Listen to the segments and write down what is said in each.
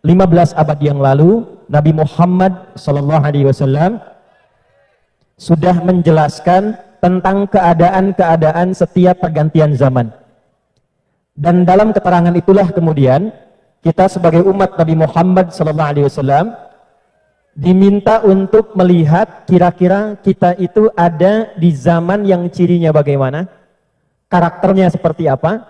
15 abad yang lalu Nabi Muhammad SAW sudah menjelaskan tentang keadaan-keadaan setiap pergantian zaman. Dan dalam keterangan itulah kemudian kita sebagai umat Nabi Muhammad SAW diminta untuk melihat kira-kira kita itu ada di zaman yang cirinya bagaimana, karakternya seperti apa,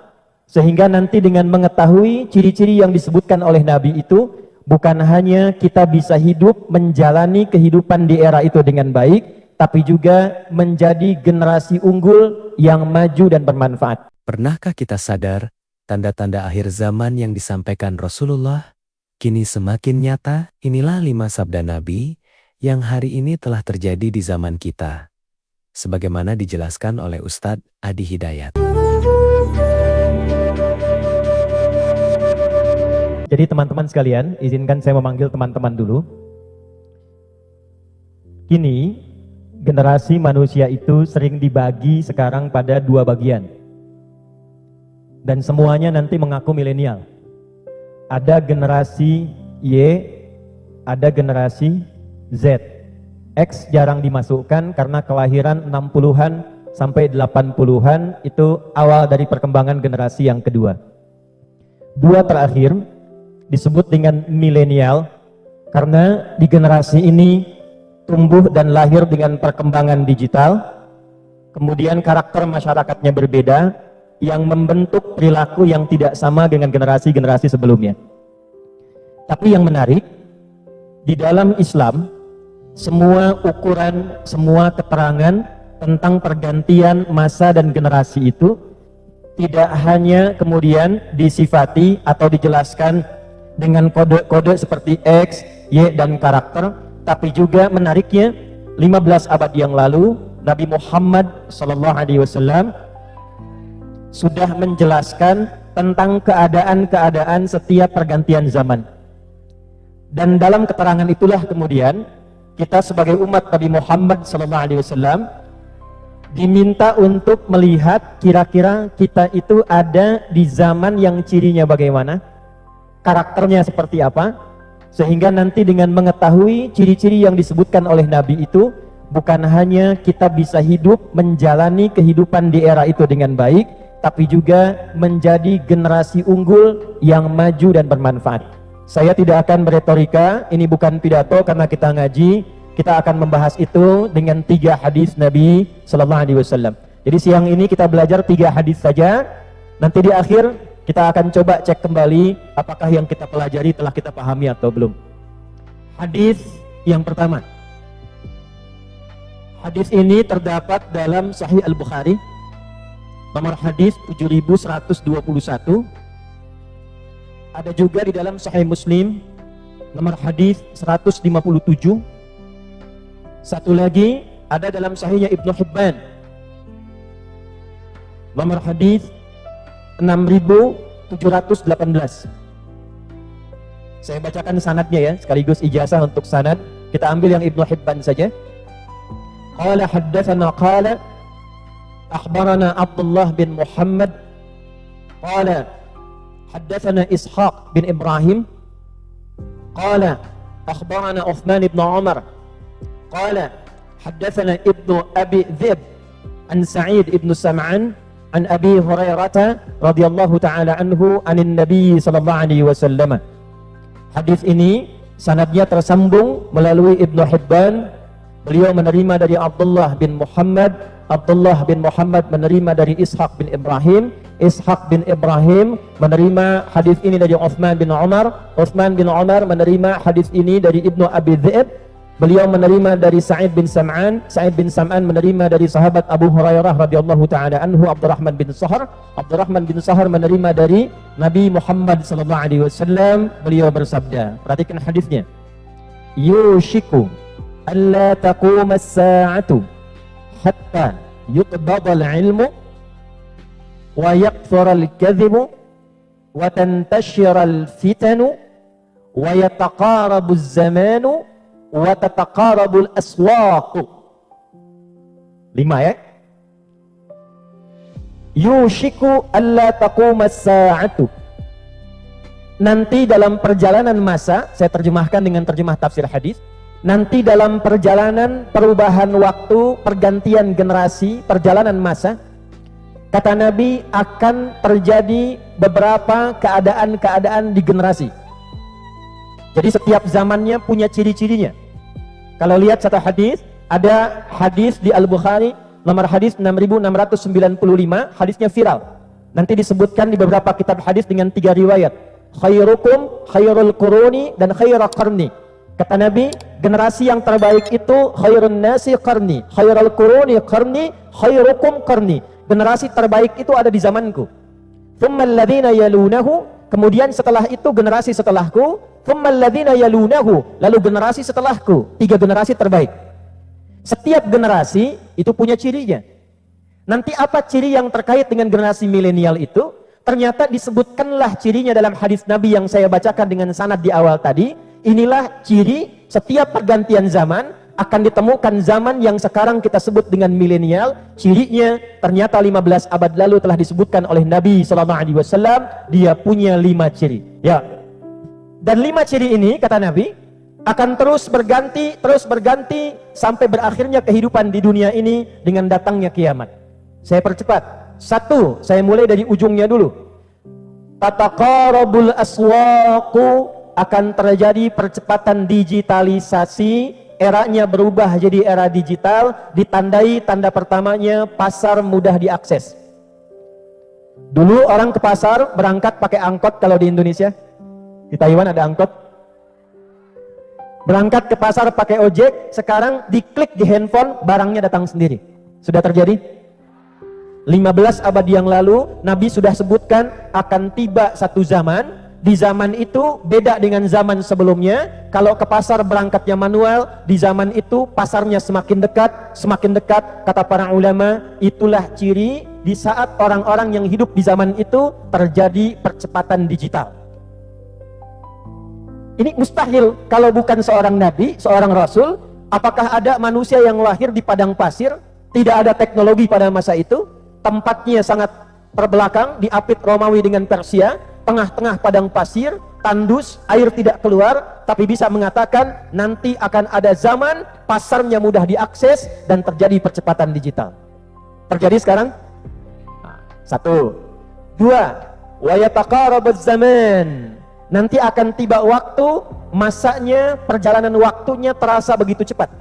sehingga nanti dengan mengetahui ciri-ciri yang disebutkan oleh Nabi itu, bukan hanya kita bisa hidup menjalani kehidupan di era itu dengan baik, tapi juga menjadi generasi unggul yang maju dan bermanfaat. Pernahkah kita sadar tanda-tanda akhir zaman yang disampaikan Rasulullah kini semakin nyata? Inilah 5 sabda Nabi yang hari ini telah terjadi di zaman kita, sebagaimana dijelaskan oleh Ustadz Adi Hidayat. Jadi teman-teman sekalian, izinkan saya memanggil teman-teman dulu. Kini generasi manusia itu sering dibagi sekarang pada 2 bagian. Dan semuanya nanti mengaku milenial. Ada generasi Y, ada generasi Z. X jarang dimasukkan karena kelahiran 60-an sampai 80-an itu awal dari perkembangan generasi yang kedua. 2 terakhir disebut dengan milenial karena di generasi ini tumbuh dan lahir dengan perkembangan digital, kemudian karakter masyarakatnya berbeda yang membentuk perilaku yang tidak sama dengan generasi-generasi sebelumnya. Tapi yang menarik, di dalam Islam semua ukuran, semua keterangan tentang pergantian masa dan generasi itu tidak hanya kemudian disifati atau dijelaskan dengan kode-kode seperti X, Y, dan karakter, tapi juga menariknya 15 abad yang lalu Nabi Muhammad SAW sudah menjelaskan tentang keadaan-keadaan setiap pergantian zaman. Dan dalam keterangan itulah kemudian kita sebagai umat Nabi Muhammad SAW diminta untuk melihat kira-kira kita itu ada di zaman yang cirinya bagaimana, karakternya seperti apa, sehingga nanti dengan mengetahui ciri-ciri yang disebutkan oleh Nabi itu, bukan hanya kita bisa hidup menjalani kehidupan di era itu dengan baik, tapi juga menjadi generasi unggul yang maju dan bermanfaat. Saya tidak akan beretorika, ini bukan pidato karena kita ngaji, kita akan membahas itu dengan 3 hadis Nabi SAW. Jadi siang ini kita belajar 3 hadis saja, nanti di akhir kita akan coba cek kembali apakah yang kita pelajari telah kita pahami atau belum. Hadis yang pertama. Hadis ini terdapat dalam Sahih Al-Bukhari, nomor hadis 7121. Ada juga di dalam Sahih Muslim, nomor hadis 157. Satu lagi ada dalam Sahihnya Ibnu Hibban, nomor hadis 6718. Saya bacakan sanadnya ya, sekaligus ijazah untuk sanad. Kita ambil yang Ibnu Hibban saja. Qala haddatsana qala akhbarana Abdullah bin Muhammad qala haddatsana Ishaq bin Ibrahim qala akhbarana Uthman bin Umar qala haddatsana Ibnu Abi Dhib an Sa'id ibn Sam'an an Abi Hurairah radhiyallahu taala anhu anin Nabi sallallahu alaihi wasallam. Hadis ini sanadnya tersambung melalui Ibnu Hibban. Beliau menerima dari Abdullah bin Muhammad, Abdullah bin Muhammad menerima dari Ishaq bin Ibrahim, Ishaq bin Ibrahim menerima hadis ini dari Uthman bin Umar, Uthman bin Umar menerima hadis ini dari Ibnu Abi Dhib. Beliau menerima dari Sa'id bin Sam'an, Sa'id bin Sam'an menerima dari sahabat Abu Hurairah radhiyallahu taala anhu Abdurrahman bin Sahar. Abdurrahman bin Sahar menerima dari Nabi Muhammad sallallahu alaihi wasallam. Beliau bersabda, perhatikan hadisnya. Yushiku alla taquma as-sa'atu hatta yuqbada al-'ilmu wa yakthura al-kadhibu wa tantashira al-fitanu wa yataqarabu az-zamanu wa tataqarabul aswaq. 5 ya. Yushiku alla taquma as-sa'atu, nanti dalam perjalanan masa, saya terjemahkan dengan terjemah tafsir hadis, nanti dalam perjalanan perubahan waktu, pergantian generasi, perjalanan masa, kata Nabi akan terjadi beberapa keadaan-keadaan di generasi. Jadi setiap zamannya punya ciri-cirinya. Kalau lihat satu hadis, ada hadis di Al-Bukhari, nomor hadis 6695, hadisnya viral. Nanti disebutkan di beberapa kitab hadis dengan 3 riwayat. Khairukum khairul quruni dan khairul qarni. Kata Nabi, generasi yang terbaik itu khairun nasi qarni, khairul quruni qarni, khairukum qarni. Generasi terbaik itu ada di zamanku. Thumma alladhina yalunahu, kemudian setelah itu generasi setelahku. Thumma alladhina yalunahu, lalu generasi setelahku. 3 generasi terbaik. Setiap generasi itu punya cirinya. Nanti apa ciri yang terkait dengan generasi milenial itu? Ternyata disebutkanlah cirinya dalam hadis Nabi yang saya bacakan dengan sanad di awal tadi. Inilah ciri setiap pergantian zaman akan ditemukan zaman yang sekarang kita sebut dengan milenial. Cirinya ternyata 15 abad lalu telah disebutkan oleh Nabi SAW. Dia punya 5 ciri. Ya. Dan 5 ciri ini kata Nabi akan terus berganti sampai berakhirnya kehidupan di dunia ini dengan datangnya kiamat. Saya percepat. 1, saya mulai dari ujungnya dulu. Tataqarabul aswaqu, akan terjadi percepatan digitalisasi, eranya berubah jadi era digital, ditandai tanda pertamanya pasar mudah diakses. Dulu orang ke pasar berangkat pakai angkot kalau di Indonesia. Di Taiwan ada angkot. Berangkat ke pasar pakai ojek, sekarang diklik di handphone, barangnya datang sendiri. Sudah terjadi? 15 abad yang lalu Nabi sudah sebutkan akan tiba satu zaman. Di zaman itu beda dengan zaman sebelumnya. Kalau ke pasar berangkatnya manual, di zaman itu pasarnya semakin dekat. Kata para ulama, itulah ciri di saat orang-orang yang hidup di zaman itu terjadi percepatan digital. Ini mustahil kalau bukan seorang nabi, seorang rasul. Apakah ada manusia yang lahir di padang pasir? Tidak ada teknologi pada masa itu. Tempatnya sangat terbelakang, diapit Romawi dengan Persia, tengah-tengah padang pasir, tandus, air tidak keluar, tapi bisa mengatakan nanti akan ada zaman pasarnya mudah diakses dan terjadi percepatan digital. Terjadi sekarang? 1. 2. Wa yataqarabuz zaman. Nanti akan tiba waktu, masanya, perjalanan waktunya terasa begitu cepat.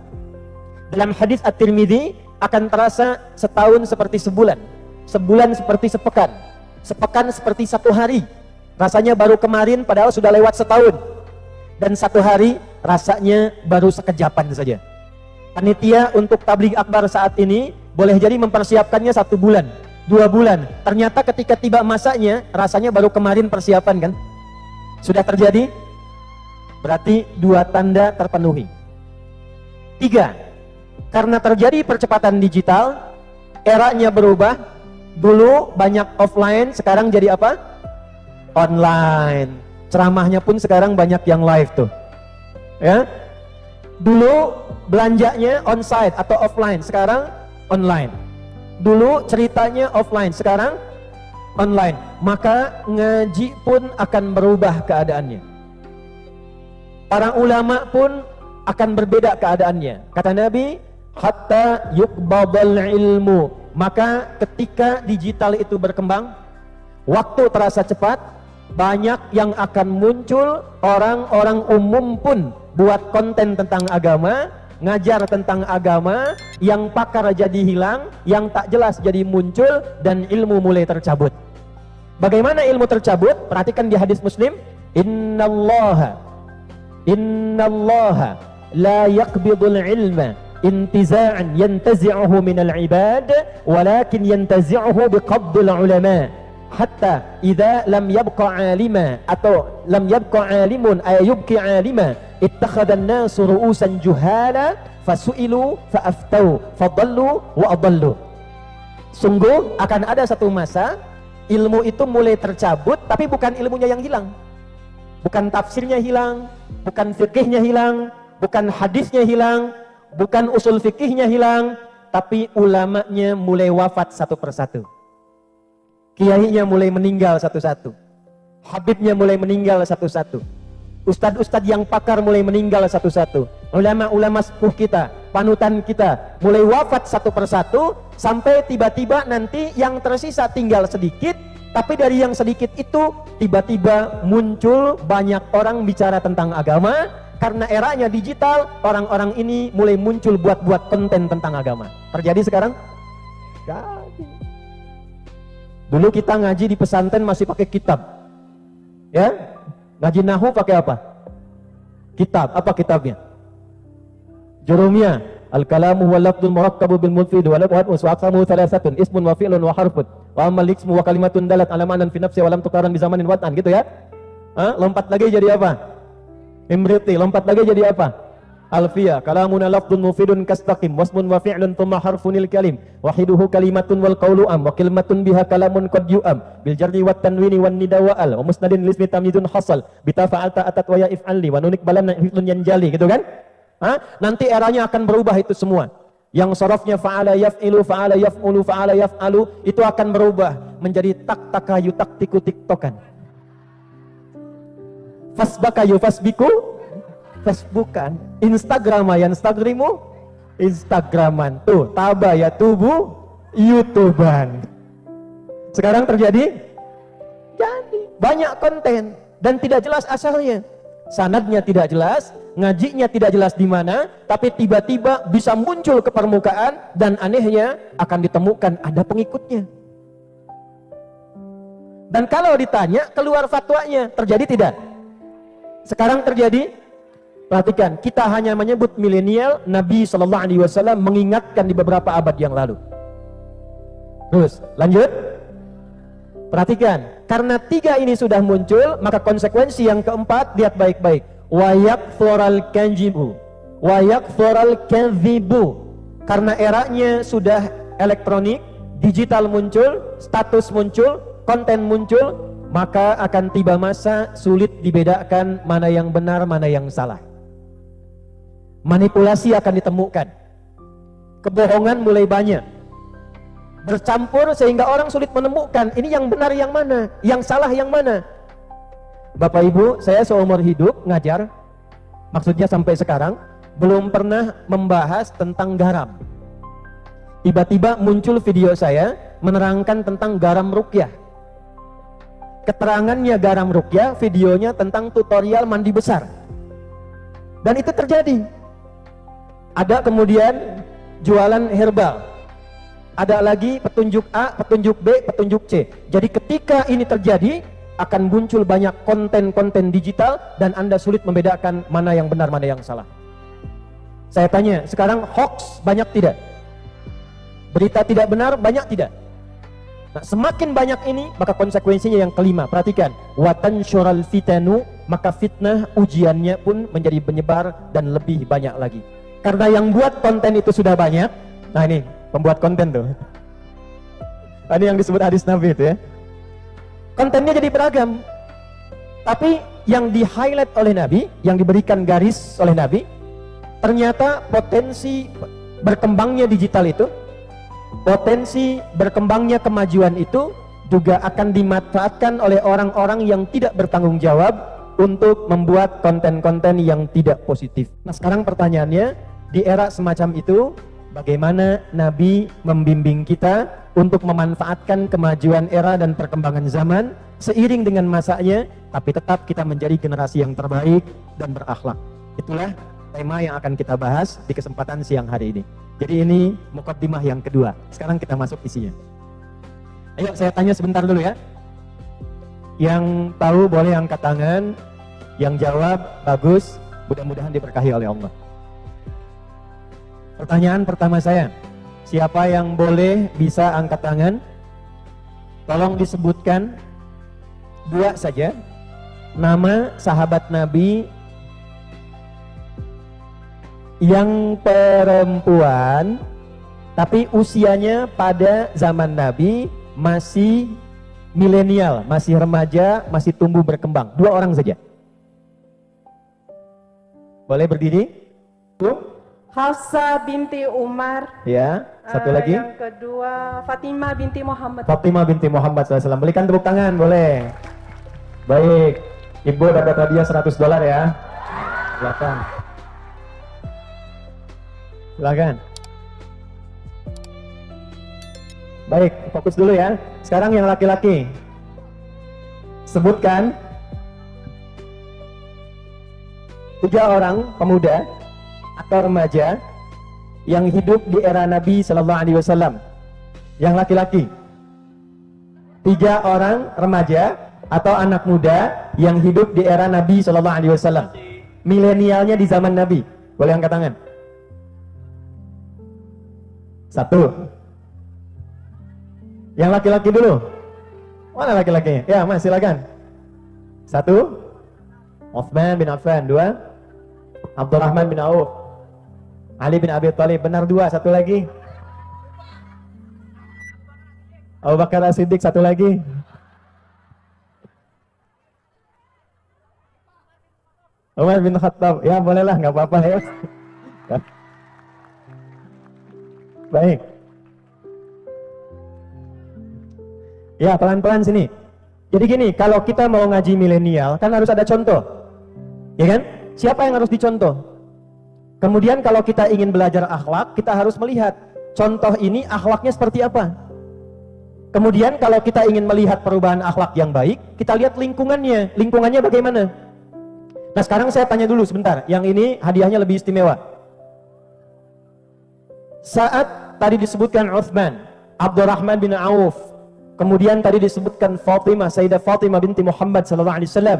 Dalam hadis At-Tirmidzi, akan terasa setahun seperti sebulan, sebulan seperti sepekan, sepekan seperti 1 hari. Rasanya baru kemarin padahal sudah lewat setahun. Dan 1 hari rasanya baru sekejapan saja. Panitia untuk tabligh akbar saat ini boleh jadi mempersiapkannya 1 bulan, 2 bulan. Ternyata ketika tiba masanya, rasanya baru kemarin persiapan kan. Sudah terjadi? Berarti 2 tanda terpenuhi. 3. Karena terjadi percepatan digital, eranya berubah. Dulu banyak offline, sekarang jadi apa? Online. Ceramahnya pun sekarang banyak yang live tuh. Ya. Dulu belanjanya onsite atau offline, sekarang online. Dulu ceritanya offline, sekarang online. Maka ngaji pun akan berubah keadaannya. Para ulama pun akan berbeda keadaannya. Kata Nabi, hatta yuqbadal ilmu. Maka ketika digital itu berkembang, waktu terasa cepat, banyak yang akan muncul orang-orang umum pun buat konten tentang agama, ngajar tentang agama, yang pakar jadi hilang, yang tak jelas jadi muncul, dan ilmu mulai tercabut. Bagaimana ilmu tercabut? Perhatikan di hadis Muslim, innallaha la yaqbidul ilma intiza'an yantazi'uhu minal ibad walakin yantazi'uhu biqabdil ulama hatta idza lam yabqa 'alima atau lam yabqa 'alimun ay yubqi 'alima ittakhadha an-nasu ru'usan juhala fasu'ilu fa'aftau fadallu wa adallu. Sungguh akan ada satu masa ilmu itu mulai tercabut, tapi bukan ilmunya yang hilang, bukan tafsirnya hilang, bukan fikihnya hilang, bukan hadisnya hilang, bukan usul fikihnya hilang, tapi ulamanya mulai wafat satu persatu. Kiainya mulai meninggal satu-satu. Habibnya mulai meninggal satu-satu. Ustadz-ustadz yang pakar mulai meninggal satu-satu. Ulama-ulama sepuh kita, panutan kita mulai wafat satu persatu, sampai tiba-tiba nanti yang tersisa tinggal sedikit. Tapi dari yang sedikit itu tiba-tiba muncul banyak orang bicara tentang agama. Karena eranya digital, orang-orang ini mulai muncul buat-buat konten tentang agama. Terjadi sekarang? Jadi. Dulu kita ngaji di pesantren masih pakai kitab. Ya? Ngaji nahu pakai apa? Kitab. Apa kitabnya? Jurumiyah. Al-kalamu wal lafdul murakkabu bil mufid wa lam wa aqsamu thalathatun ismun wa fi'lun wa harfun wa amal ismu wa kalimatun dalat ala ma'nan fi nafsi wa lam tuqaran bi zamanin wat'an, gitu ya. Lompat lagi jadi apa? Imriti. Lompat lagi jadi apa? Alfiyah. Kalamuna lafdun mufidun kastaqim wasmun wa fi'lun thumma harfunil kalim wahiduhu kalimatun wal qawlu am wa kalimatun biha kalamun qad yu'am bil jarri wat tanwini wan nida wa al wa musnadin lismi tamyizun hasal bita fa'alta atat wa ya if'alli wa nunik balan hiflun yanjali, gitu kan? Nanti eranya akan berubah itu semua. Yang sorofnya fa'ala yaf'ilu, fa'ala yaf'ulu, fa'ala yaf'alu itu akan berubah menjadi tak takayu tak tiku tiktokan. Fasbakayu fasbiku Facebookan, Instagramayan Instagrimu, Instagraman tuh, taba ya tubuh, YouTubean. Sekarang terjadi, jadi banyak konten dan tidak jelas asalnya, sanadnya tidak jelas, ngajinya tidak jelas di mana, tapi tiba-tiba bisa muncul ke permukaan dan anehnya akan ditemukan ada pengikutnya. Dan kalau ditanya keluar fatwanya, terjadi tidak? Sekarang terjadi. Perhatikan, kita hanya menyebut milenial, Nabi SAW mengingatkan di beberapa abad yang lalu. Terus, lanjut. Perhatikan, karena tiga ini sudah muncul, maka konsekuensi yang keempat, lihat baik-baik. Wayakfural kanjibu, wayakfural kadhibu. Karena eranya sudah elektronik, digital muncul, status muncul, konten muncul, maka akan tiba masa sulit dibedakan mana yang benar, mana yang salah. Manipulasi akan ditemukan, kebohongan mulai banyak, bercampur sehingga orang sulit menemukan ini yang benar yang mana, yang salah yang mana. Bapak Ibu, saya seumur hidup ngajar, maksudnya sampai sekarang belum pernah membahas tentang garam. Tiba-tiba muncul video saya menerangkan tentang garam ruqyah. Keterangannya garam ruqyah, videonya tentang tutorial mandi besar. Dan itu terjadi. Ada kemudian jualan herbal. Ada lagi petunjuk A, petunjuk B, petunjuk C. Jadi ketika ini terjadi, akan muncul banyak konten-konten digital dan Anda sulit membedakan mana yang benar, mana yang salah. Saya tanya, sekarang hoax banyak tidak? Berita tidak benar banyak tidak? Nah, semakin banyak ini, maka konsekuensinya yang kelima. Perhatikan, watan syural fitanu, maka fitnah ujiannya pun menjadi menyebar dan lebih banyak lagi. Karena yang buat konten itu sudah banyak. Nah ini pembuat konten tuh. Ini yang disebut hadis Nabi itu ya. Kontennya jadi beragam. Tapi yang di highlight oleh Nabi, yang diberikan garis oleh Nabi, ternyata potensi berkembangnya digital itu, potensi berkembangnya kemajuan itu juga akan dimanfaatkan oleh orang-orang yang tidak bertanggung jawab untuk membuat konten-konten yang tidak positif. Nah sekarang pertanyaannya, di era semacam itu, bagaimana Nabi membimbing kita untuk memanfaatkan kemajuan era dan perkembangan zaman seiring dengan masanya, tapi tetap kita menjadi generasi yang terbaik dan berakhlak. Itulah tema yang akan kita bahas di kesempatan siang hari ini. Jadi ini mukaddimah yang kedua. Sekarang kita masuk isinya. Ayo saya tanya sebentar dulu ya. Yang tahu boleh angkat tangan, yang jawab bagus, mudah-mudahan diberkahi oleh Allah. Pertanyaan pertama saya, siapa yang boleh bisa angkat tangan? Tolong disebutkan dua saja nama sahabat Nabi yang perempuan tapi usianya pada zaman Nabi masih milenial, masih remaja, masih tumbuh berkembang. Dua orang saja. Boleh berdiri? Hafsah binti Umar. Ya, satu lagi. Yang kedua Fatimah binti Muhammad. Fatimah binti Muhammad SAW. Berikan tepuk tangan, boleh. Baik, Ibu dapat hadiah $100 ya. Silakan. Silakan. Baik, fokus dulu ya. Sekarang yang laki-laki. Sebutkan 3 orang pemuda atau remaja yang hidup di era Nabi Sallallahu Alaihi Wasallam. Yang laki-laki. 3 orang remaja atau anak muda yang hidup di era Nabi Sallallahu Alaihi Wasallam. Milenialnya di zaman Nabi. Boleh angkat tangan. 1. Yang laki-laki dulu. Mana laki-lakinya? Ya, Mas, silakan. 1. Utsman bin Affan. 2. Abdurrahman bin Auf. Ali bin Abi Thalib. Benar 2. 1 lagi. Abu Bakar As-Siddiq. 1 lagi. Umar bin Khattab. Ya, bolehlah, nggak apa-apa ya. Baik. Ya, pelan-pelan sini. Jadi gini, kalau kita mau ngaji milenial, kan harus ada contoh. Ya kan? Siapa yang harus dicontoh? Kemudian kalau kita ingin belajar akhlak, kita harus melihat contoh ini akhlaknya seperti apa. Kemudian kalau kita ingin melihat perubahan akhlak yang baik, kita lihat lingkungannya. Lingkungannya bagaimana? Nah, sekarang saya tanya dulu sebentar. Yang ini hadiahnya lebih istimewa. Saat tadi disebutkan Utsman, Abdurrahman bin Auf, kemudian tadi disebutkan Fatimah, Sayyidah Fatimah binti Muhammad sallallahu alaihi wasallam,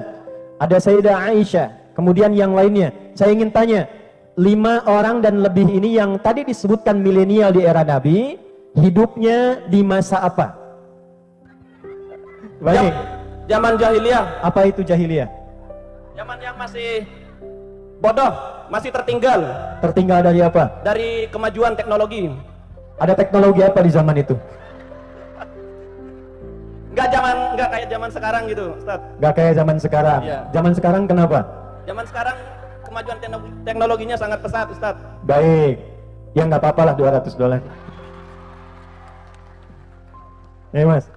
ada Sayyidah Aisyah, kemudian yang lainnya. Saya ingin tanya, 5 orang dan lebih ini yang tadi disebutkan milenial di era Nabi, hidupnya di masa apa? Baik. Zaman jahiliyah. Apa itu jahiliyah? Zaman yang masih bodoh, masih tertinggal. Tertinggal dari apa? Dari kemajuan teknologi. Ada teknologi apa di zaman itu? Nggak kayak zaman sekarang gitu, Ustaz. Gak kayak zaman sekarang. Iya. Zaman sekarang kenapa? Zaman sekarang kemajuan teknologinya sangat pesat, Ustaz. Baik. Ya nggak apa-apa lah, $200. Mas.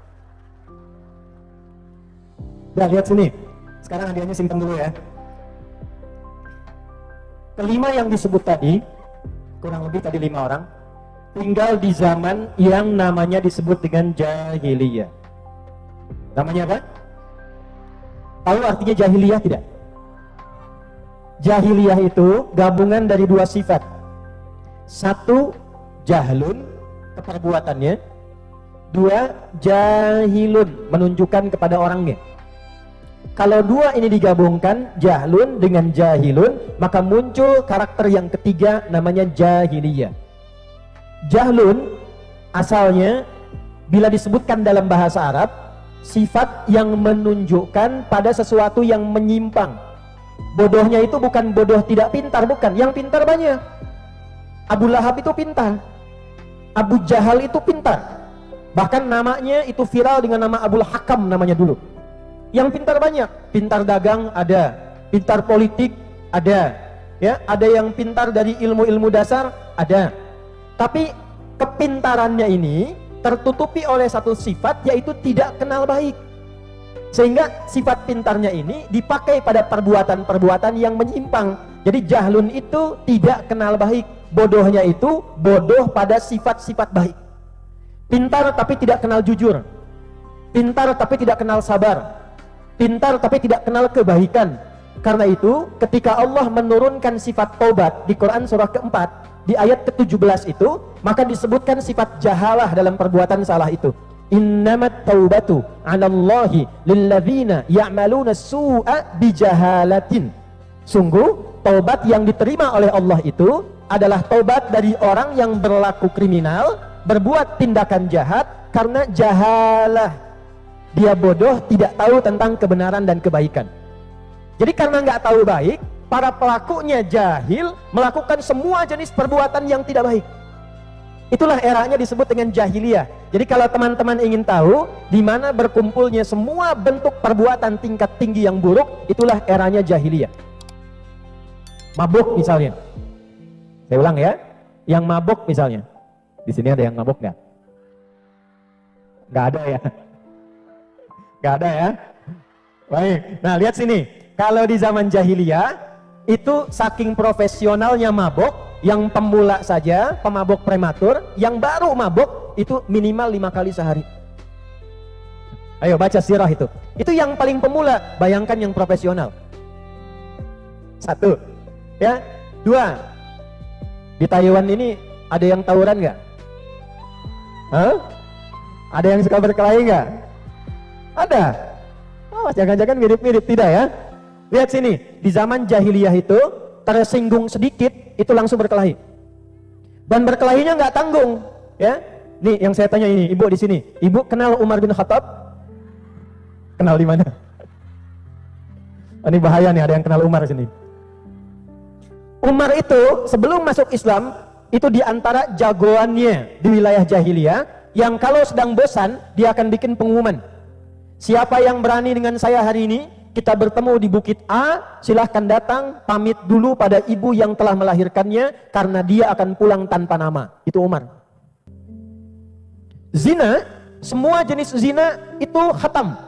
Nah, lihat sini. Sekarang hadiahnya simpan dulu ya. Kelima yang disebut tadi, kurang lebih tadi 5 orang, tinggal di zaman yang namanya disebut dengan jahiliyah. Namanya apa? Tahu artinya jahiliyah tidak? Jahiliyah itu gabungan dari 2 sifat. 1, jahlun, keperbuatannya. 2, jahilun, menunjukkan kepada orangnya. Kalau 2 ini digabungkan, jahlun dengan jahilun, maka muncul karakter yang ketiga namanya jahiliyah. Jahlun asalnya bila disebutkan dalam bahasa Arab, sifat yang menunjukkan pada sesuatu yang menyimpang. Bodohnya itu bukan bodoh tidak pintar, bukan. Yang pintar banyak. Abu Lahab itu pintar. Abu Jahal itu pintar. Bahkan namanya itu viral dengan nama Abul Hakam namanya dulu. Yang pintar banyak, pintar dagang ada, pintar politik ada, ya, ada yang pintar dari ilmu-ilmu dasar ada. Tapi kepintarannya ini tertutupi oleh satu sifat, yaitu tidak kenal baik. Sehingga sifat pintarnya ini dipakai pada perbuatan-perbuatan yang menyimpang. Jadi jahlun itu tidak kenal baik, bodohnya itu bodoh pada sifat-sifat baik. Pintar tapi tidak kenal jujur, pintar tapi tidak kenal sabar, pintar tapi tidak kenal kebaikan. Karena itu ketika Allah menurunkan sifat taubat di Quran surah keempat di ayat ke-17 itu, maka disebutkan sifat jahalah dalam perbuatan salah itu. Innamat taubatu 'alallahi lilladzina ya'maluna su'a bijahalatin. Sungguh taubat yang diterima oleh Allah itu adalah taubat dari orang yang berlaku kriminal, berbuat tindakan jahat karena jahalah. Dia bodoh, tidak tahu tentang kebenaran dan kebaikan. Jadi karena nggak tahu baik, para pelakunya jahil, melakukan semua jenis perbuatan yang tidak baik. Itulah eranya disebut dengan jahiliyah. Jadi kalau teman-teman ingin tahu di mana berkumpulnya semua bentuk perbuatan tingkat tinggi yang buruk, itulah eranya jahiliyah. Mabuk misalnya. Saya ulang ya. Yang mabuk misalnya. Di sini ada yang mabuk nggak? Nggak ada ya. Nggak ada ya. Baik, nah lihat sini. Kalau di zaman jahiliyah, itu saking profesionalnya mabok, yang pemula saja, pemabok prematur, yang baru mabok, itu minimal 5 kali sehari. Ayo baca sirah itu. Itu yang paling pemula, bayangkan yang profesional. 1, ya. 2, di Taiwan ini ada yang tawuran nggak? Hah? Ada yang suka berkelahi nggak? Ada. Oh, jangan-jangan mirip-mirip, tidak ya? Lihat sini, di zaman jahiliyah itu tersinggung sedikit itu langsung berkelahi. Dan berkelahinya nggak tanggung, ya. Nih yang saya tanya ini, ibu di sini, ibu kenal Umar bin Khattab? Kenal di mana? Oh, ini bahaya nih, ada yang kenal Umar sini. Umar itu sebelum masuk Islam itu di antara jagoannya di wilayah jahiliyah yang kalau sedang bosan dia akan bikin pengumuman. Siapa yang berani dengan saya hari ini, kita bertemu di Bukit A, silahkan datang, pamit dulu pada ibu yang telah melahirkannya, karena dia akan pulang tanpa nama. Itu Umar. Zina, semua jenis zina itu khatam.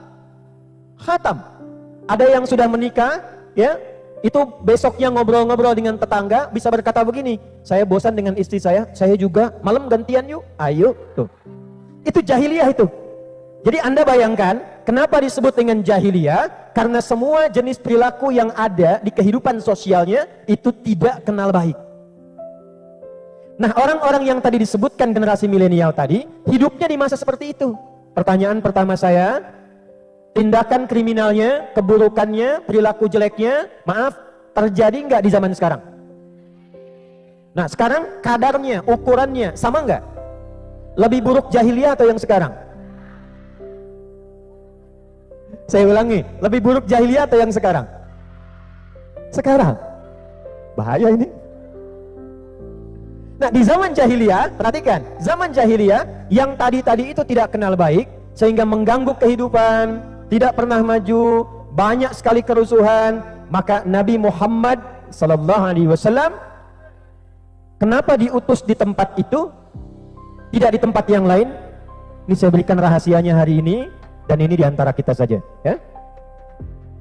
Khatam. Ada yang sudah menikah, ya, itu besoknya ngobrol-ngobrol dengan tetangga, bisa berkata begini, saya bosan dengan istri saya juga, malam gantian yuk, ayo. Tuh. Itu jahiliyah itu. Jadi Anda bayangkan, kenapa disebut dengan jahiliyah? Karena semua jenis perilaku yang ada di kehidupan sosialnya itu tidak kenal baik. Nah, orang-orang yang tadi disebutkan generasi milenial tadi, hidupnya di masa seperti itu. Pertanyaan pertama saya, tindakan kriminalnya, keburukannya, perilaku jeleknya, maaf, terjadi nggak di zaman sekarang? Nah, sekarang kadarnya, ukurannya, sama nggak? Lebih buruk jahiliyah atau yang sekarang? Saya ulangi, lebih buruk jahiliyah atau yang sekarang? Sekarang. Bahaya ini. Nah, di zaman jahiliyah, perhatikan, zaman jahiliyah yang tadi-tadi itu tidak kenal baik sehingga mengganggu kehidupan, tidak pernah maju, banyak sekali kerusuhan, maka Nabi Muhammad sallallahu alaihi wasallam kenapa diutus di tempat itu, tidak di tempat yang lain? Ini saya berikan rahasianya hari ini. Dan ini diantara kita saja, ya.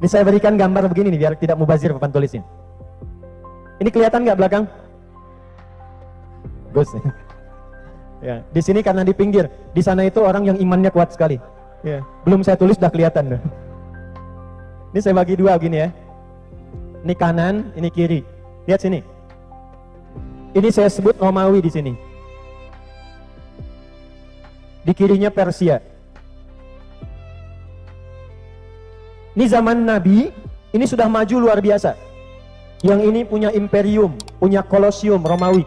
Ini saya berikan gambar begini nih, biar tidak mubazir papan tulisnya. Ini kelihatan nggak belakang? Gus. Ya, di sini karena di pinggir, di sana itu orang yang imannya kuat sekali. Ya, belum saya tulis sudah kelihatan. Ini saya bagi dua gini ya. Ini kanan, ini kiri. Lihat sini. Ini saya sebut Romawi di sini. Di kirinya Persia. Ini zaman Nabi, ini sudah maju luar biasa. Yang ini punya imperium, punya kolosium Romawi.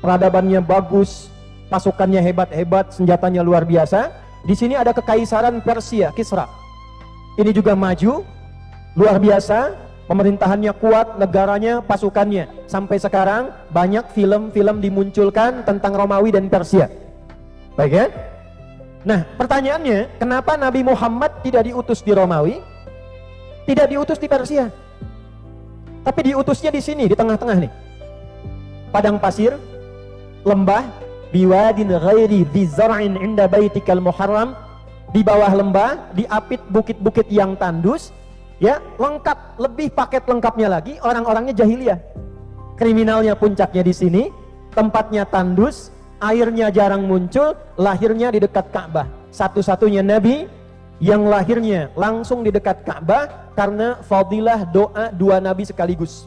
Peradabannya bagus, pasukannya hebat-hebat, senjatanya luar biasa. Di sini ada kekaisaran Persia, Kisra. Ini juga maju, luar biasa, pemerintahannya kuat, negaranya, pasukannya. Sampai sekarang banyak film-film dimunculkan tentang Romawi dan Persia. Baik ya? Nah, pertanyaannya, kenapa Nabi Muhammad tidak diutus di Romawi? Tidak diutus di Persia, tapi diutusnya di sini, di tengah-tengah nih. Padang pasir, lembah, biwadin ghairi dzi zar'in 'inda baitikal muharram, di bawah lembah, diapit bukit-bukit yang tandus, ya, lengkap, lebih paket lengkapnya lagi, orang-orangnya jahiliyah. Kriminalnya puncaknya di sini, tempatnya tandus, airnya jarang muncul, lahirnya di dekat Ka'bah. Satu-satunya nabi yang lahirnya langsung di dekat Ka'bah karena fadilah doa dua nabi sekaligus.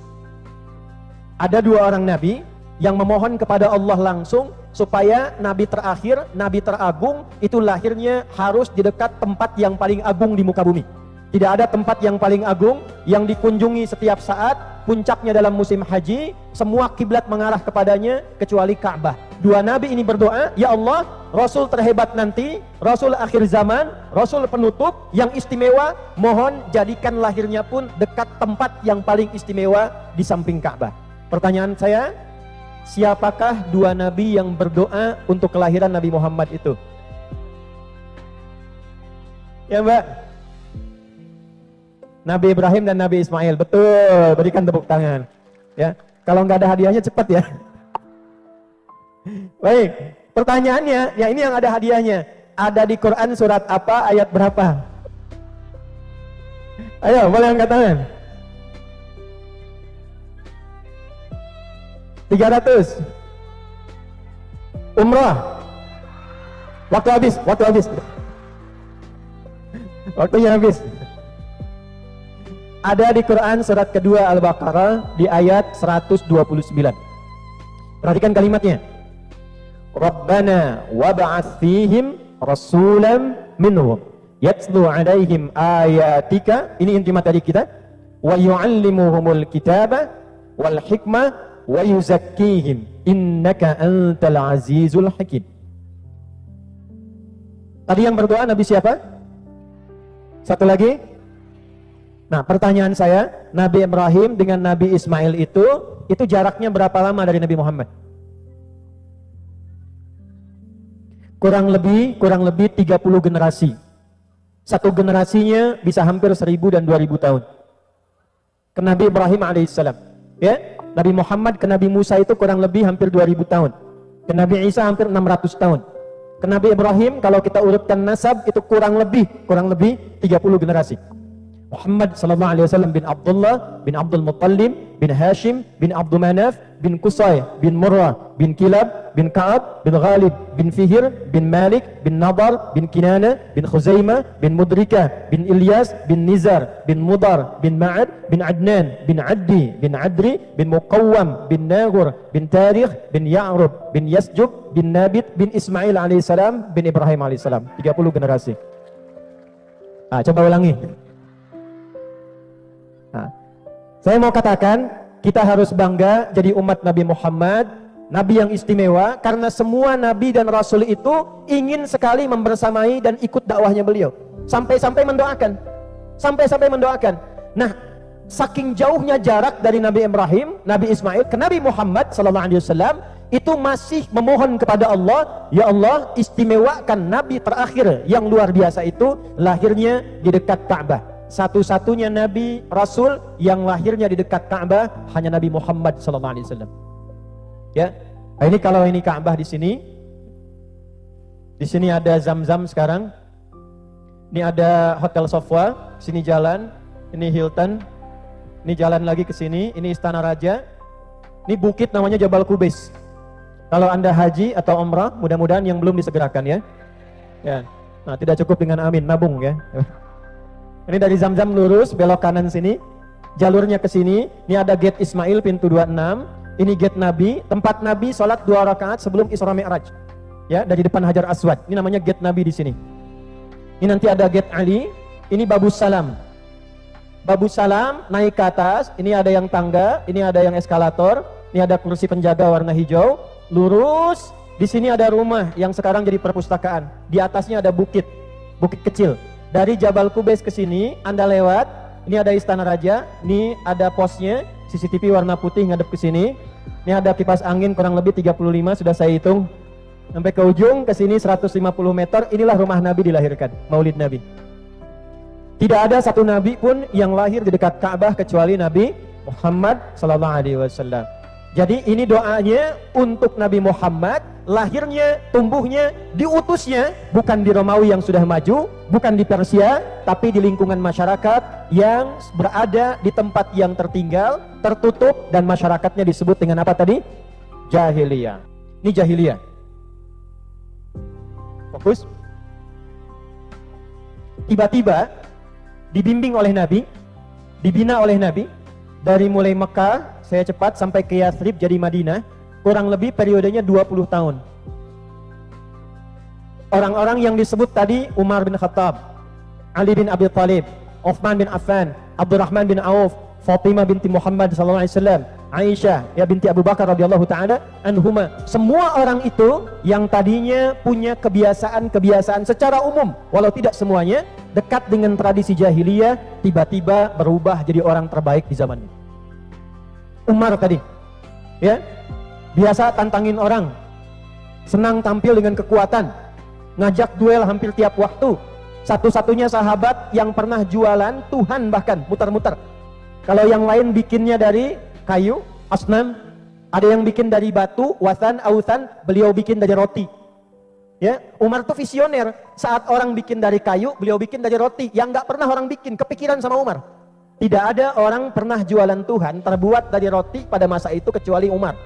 Ada dua orang nabi yang memohon kepada Allah langsung supaya nabi terakhir, nabi teragung itu lahirnya harus di dekat tempat yang paling agung di muka bumi. Tidak ada tempat yang paling agung yang dikunjungi setiap saat, puncaknya dalam musim haji, semua kiblat mengarah kepadanya kecuali Ka'bah. Dua nabi ini berdoa, ya Allah, Rasul terhebat nanti, Rasul akhir zaman, Rasul penutup yang istimewa, mohon jadikan lahirnya pun dekat tempat yang paling istimewa di samping Ka'bah. Pertanyaan saya, siapakah dua nabi yang berdoa untuk kelahiran Nabi Muhammad itu? Ya Mbak? Nabi Ibrahim dan Nabi Ismail. Betul, berikan tepuk tangan. Ya, kalau nggak ada hadiahnya cepat ya. Baik, pertanyaannya, ya ini yang ada hadiahnya. Ada di Quran surat apa, ayat berapa? Ayo, boleh angkat tangan. 300. Umrah. Waktu habis. Waktunya habis. Ada di Quran surat kedua Al-Baqarah di ayat 129. Perhatikan kalimatnya. Rabbana wab'ats fihim rasulan minhum yatlu 'alaihim ayatika, ini inti materi kita, wa yu'allimuhumul kitaba wal hikmah wa yuzakkihim innaka antal azizul hakim. Tadi yang berdoa Nabi siapa? Satu lagi. Nah, pertanyaan saya, Nabi Ibrahim dengan Nabi Ismail itu jaraknya berapa lama dari Nabi Muhammad? Kurang lebih 30 generasi. Satu generasinya bisa hampir 1000 dan 2000 tahun. Ke Nabi Ibrahim alaihissalam. Ya, Nabi Muhammad ke Nabi Musa itu kurang lebih hampir 2000 tahun. Ke Nabi Isa hampir 600 tahun. Ke Nabi Ibrahim kalau kita urutkan nasab itu kurang lebih 30 generasi. Muhammad sallallahu alaihi wasallam bin Abdullah bin Abdul Muttalib bin Hashim bin Abdul Manaf bin Qusay bin Murrah bin Kilab bin Ka'ab bin Ghalib bin Fihir bin Malik bin Nadar bin Kinana bin Khuzaimah bin Mudrikah bin Ilyas bin Nizar bin Mudar bin Ma'ad bin Adnan bin Addi bin Adri bin Muqawwam bin Nagur bin Tarikh bin Ya'rub bin Yasjub bin Nabit bin Ismail alaihissalam bin Ibrahim alaihissalam. 30 generasi. Coba ulangi. Saya mau katakan, kita harus bangga jadi umat Nabi Muhammad, Nabi yang istimewa, karena semua Nabi dan Rasul itu ingin sekali membersamai dan ikut dakwahnya beliau. Sampai-sampai mendoakan. Nah, saking jauhnya jarak dari Nabi Ibrahim, Nabi Ismail ke Nabi Muhammad SAW, itu masih memohon kepada Allah, ya Allah istimewakan Nabi terakhir yang luar biasa itu lahirnya di dekat Ka'bah. Satu-satunya Nabi Rasul yang lahirnya di dekat Ka'bah hanya Nabi Muhammad SAW. Ya, ini kalau ini Ka'bah di sini ada Zam-Zam sekarang. Ini ada Hotel Sofwa, sini jalan, ini Hilton, ini jalan lagi ke sini, ini Istana Raja. Ini bukit namanya Jabal Qubais. Kalau Anda haji atau umrah, mudah-mudahan yang belum disegerakan ya. Ya. Nah, tidak cukup dengan amin, nabung ya. Ini dari Zam-Zam lurus, belok kanan sini. Jalurnya ke sini. Ini ada gate Ismail pintu 26. Ini gate Nabi, tempat Nabi sholat 2 rakaat sebelum Isra Mi'raj. Ya, dari depan Hajar Aswad. Ini namanya gate Nabi di sini. Ini nanti ada gate Ali. Ini Babus Salam. Babus Salam naik ke atas. Ini ada yang tangga, ini ada yang eskalator. Ini ada kursi penjaga warna hijau. Lurus. Di sini ada rumah yang sekarang jadi perpustakaan. Di atasnya ada bukit kecil. Dari Jabal Qubais ke sini, Anda lewat, ini ada Istana Raja, ini ada posnya, CCTV warna putih ngadep ke sini. Ini ada kipas angin kurang lebih 35, sudah saya hitung. Sampai ke ujung, ke sini 150 meter, inilah rumah Nabi dilahirkan, Maulid Nabi. Tidak ada satu Nabi pun yang lahir di dekat Ka'bah kecuali Nabi Muhammad SAW. Jadi ini doanya untuk Nabi Muhammad, lahirnya, tumbuhnya, diutusnya bukan di Romawi yang sudah maju, bukan di Persia, tapi di lingkungan masyarakat yang berada di tempat yang tertinggal, tertutup, dan masyarakatnya disebut dengan apa tadi? Jahiliyah. Ini jahiliyah. Fokus. Tiba-tiba dibimbing oleh Nabi, dibina oleh Nabi, dari mulai Mekah, saya cepat sampai ke Yathrib jadi Madinah, kurang lebih periodenya 20 tahun. Orang-orang yang disebut tadi, Umar bin Khattab, Ali bin Abi Thalib, Uthman bin Affan, Abdurrahman bin Auf, Fatimah binti Muhammad SAW, Aisyah ya binti Abu Bakar radhiyallahu taala anhuma. Semua orang itu yang tadinya punya kebiasaan secara umum, walau tidak semuanya, dekat dengan tradisi jahiliyah, tiba-tiba berubah jadi orang terbaik di zamannya. Umar tadi, ya, biasa tantangin orang, senang tampil dengan kekuatan, ngajak duel hampir tiap waktu. Satu-satunya sahabat yang pernah jualan Tuhan, bahkan muter-muter. Kalau yang lain bikinnya dari kayu, asnam, ada yang bikin dari batu, wasan, ausan, beliau bikin dari roti. Ya, Umar tuh visioner. Saat orang bikin dari kayu, beliau bikin dari roti. Yang nggak pernah orang bikin, kepikiran sama Umar. Tidak ada orang pernah jualan Tuhan terbuat dari roti pada masa itu kecuali Umar.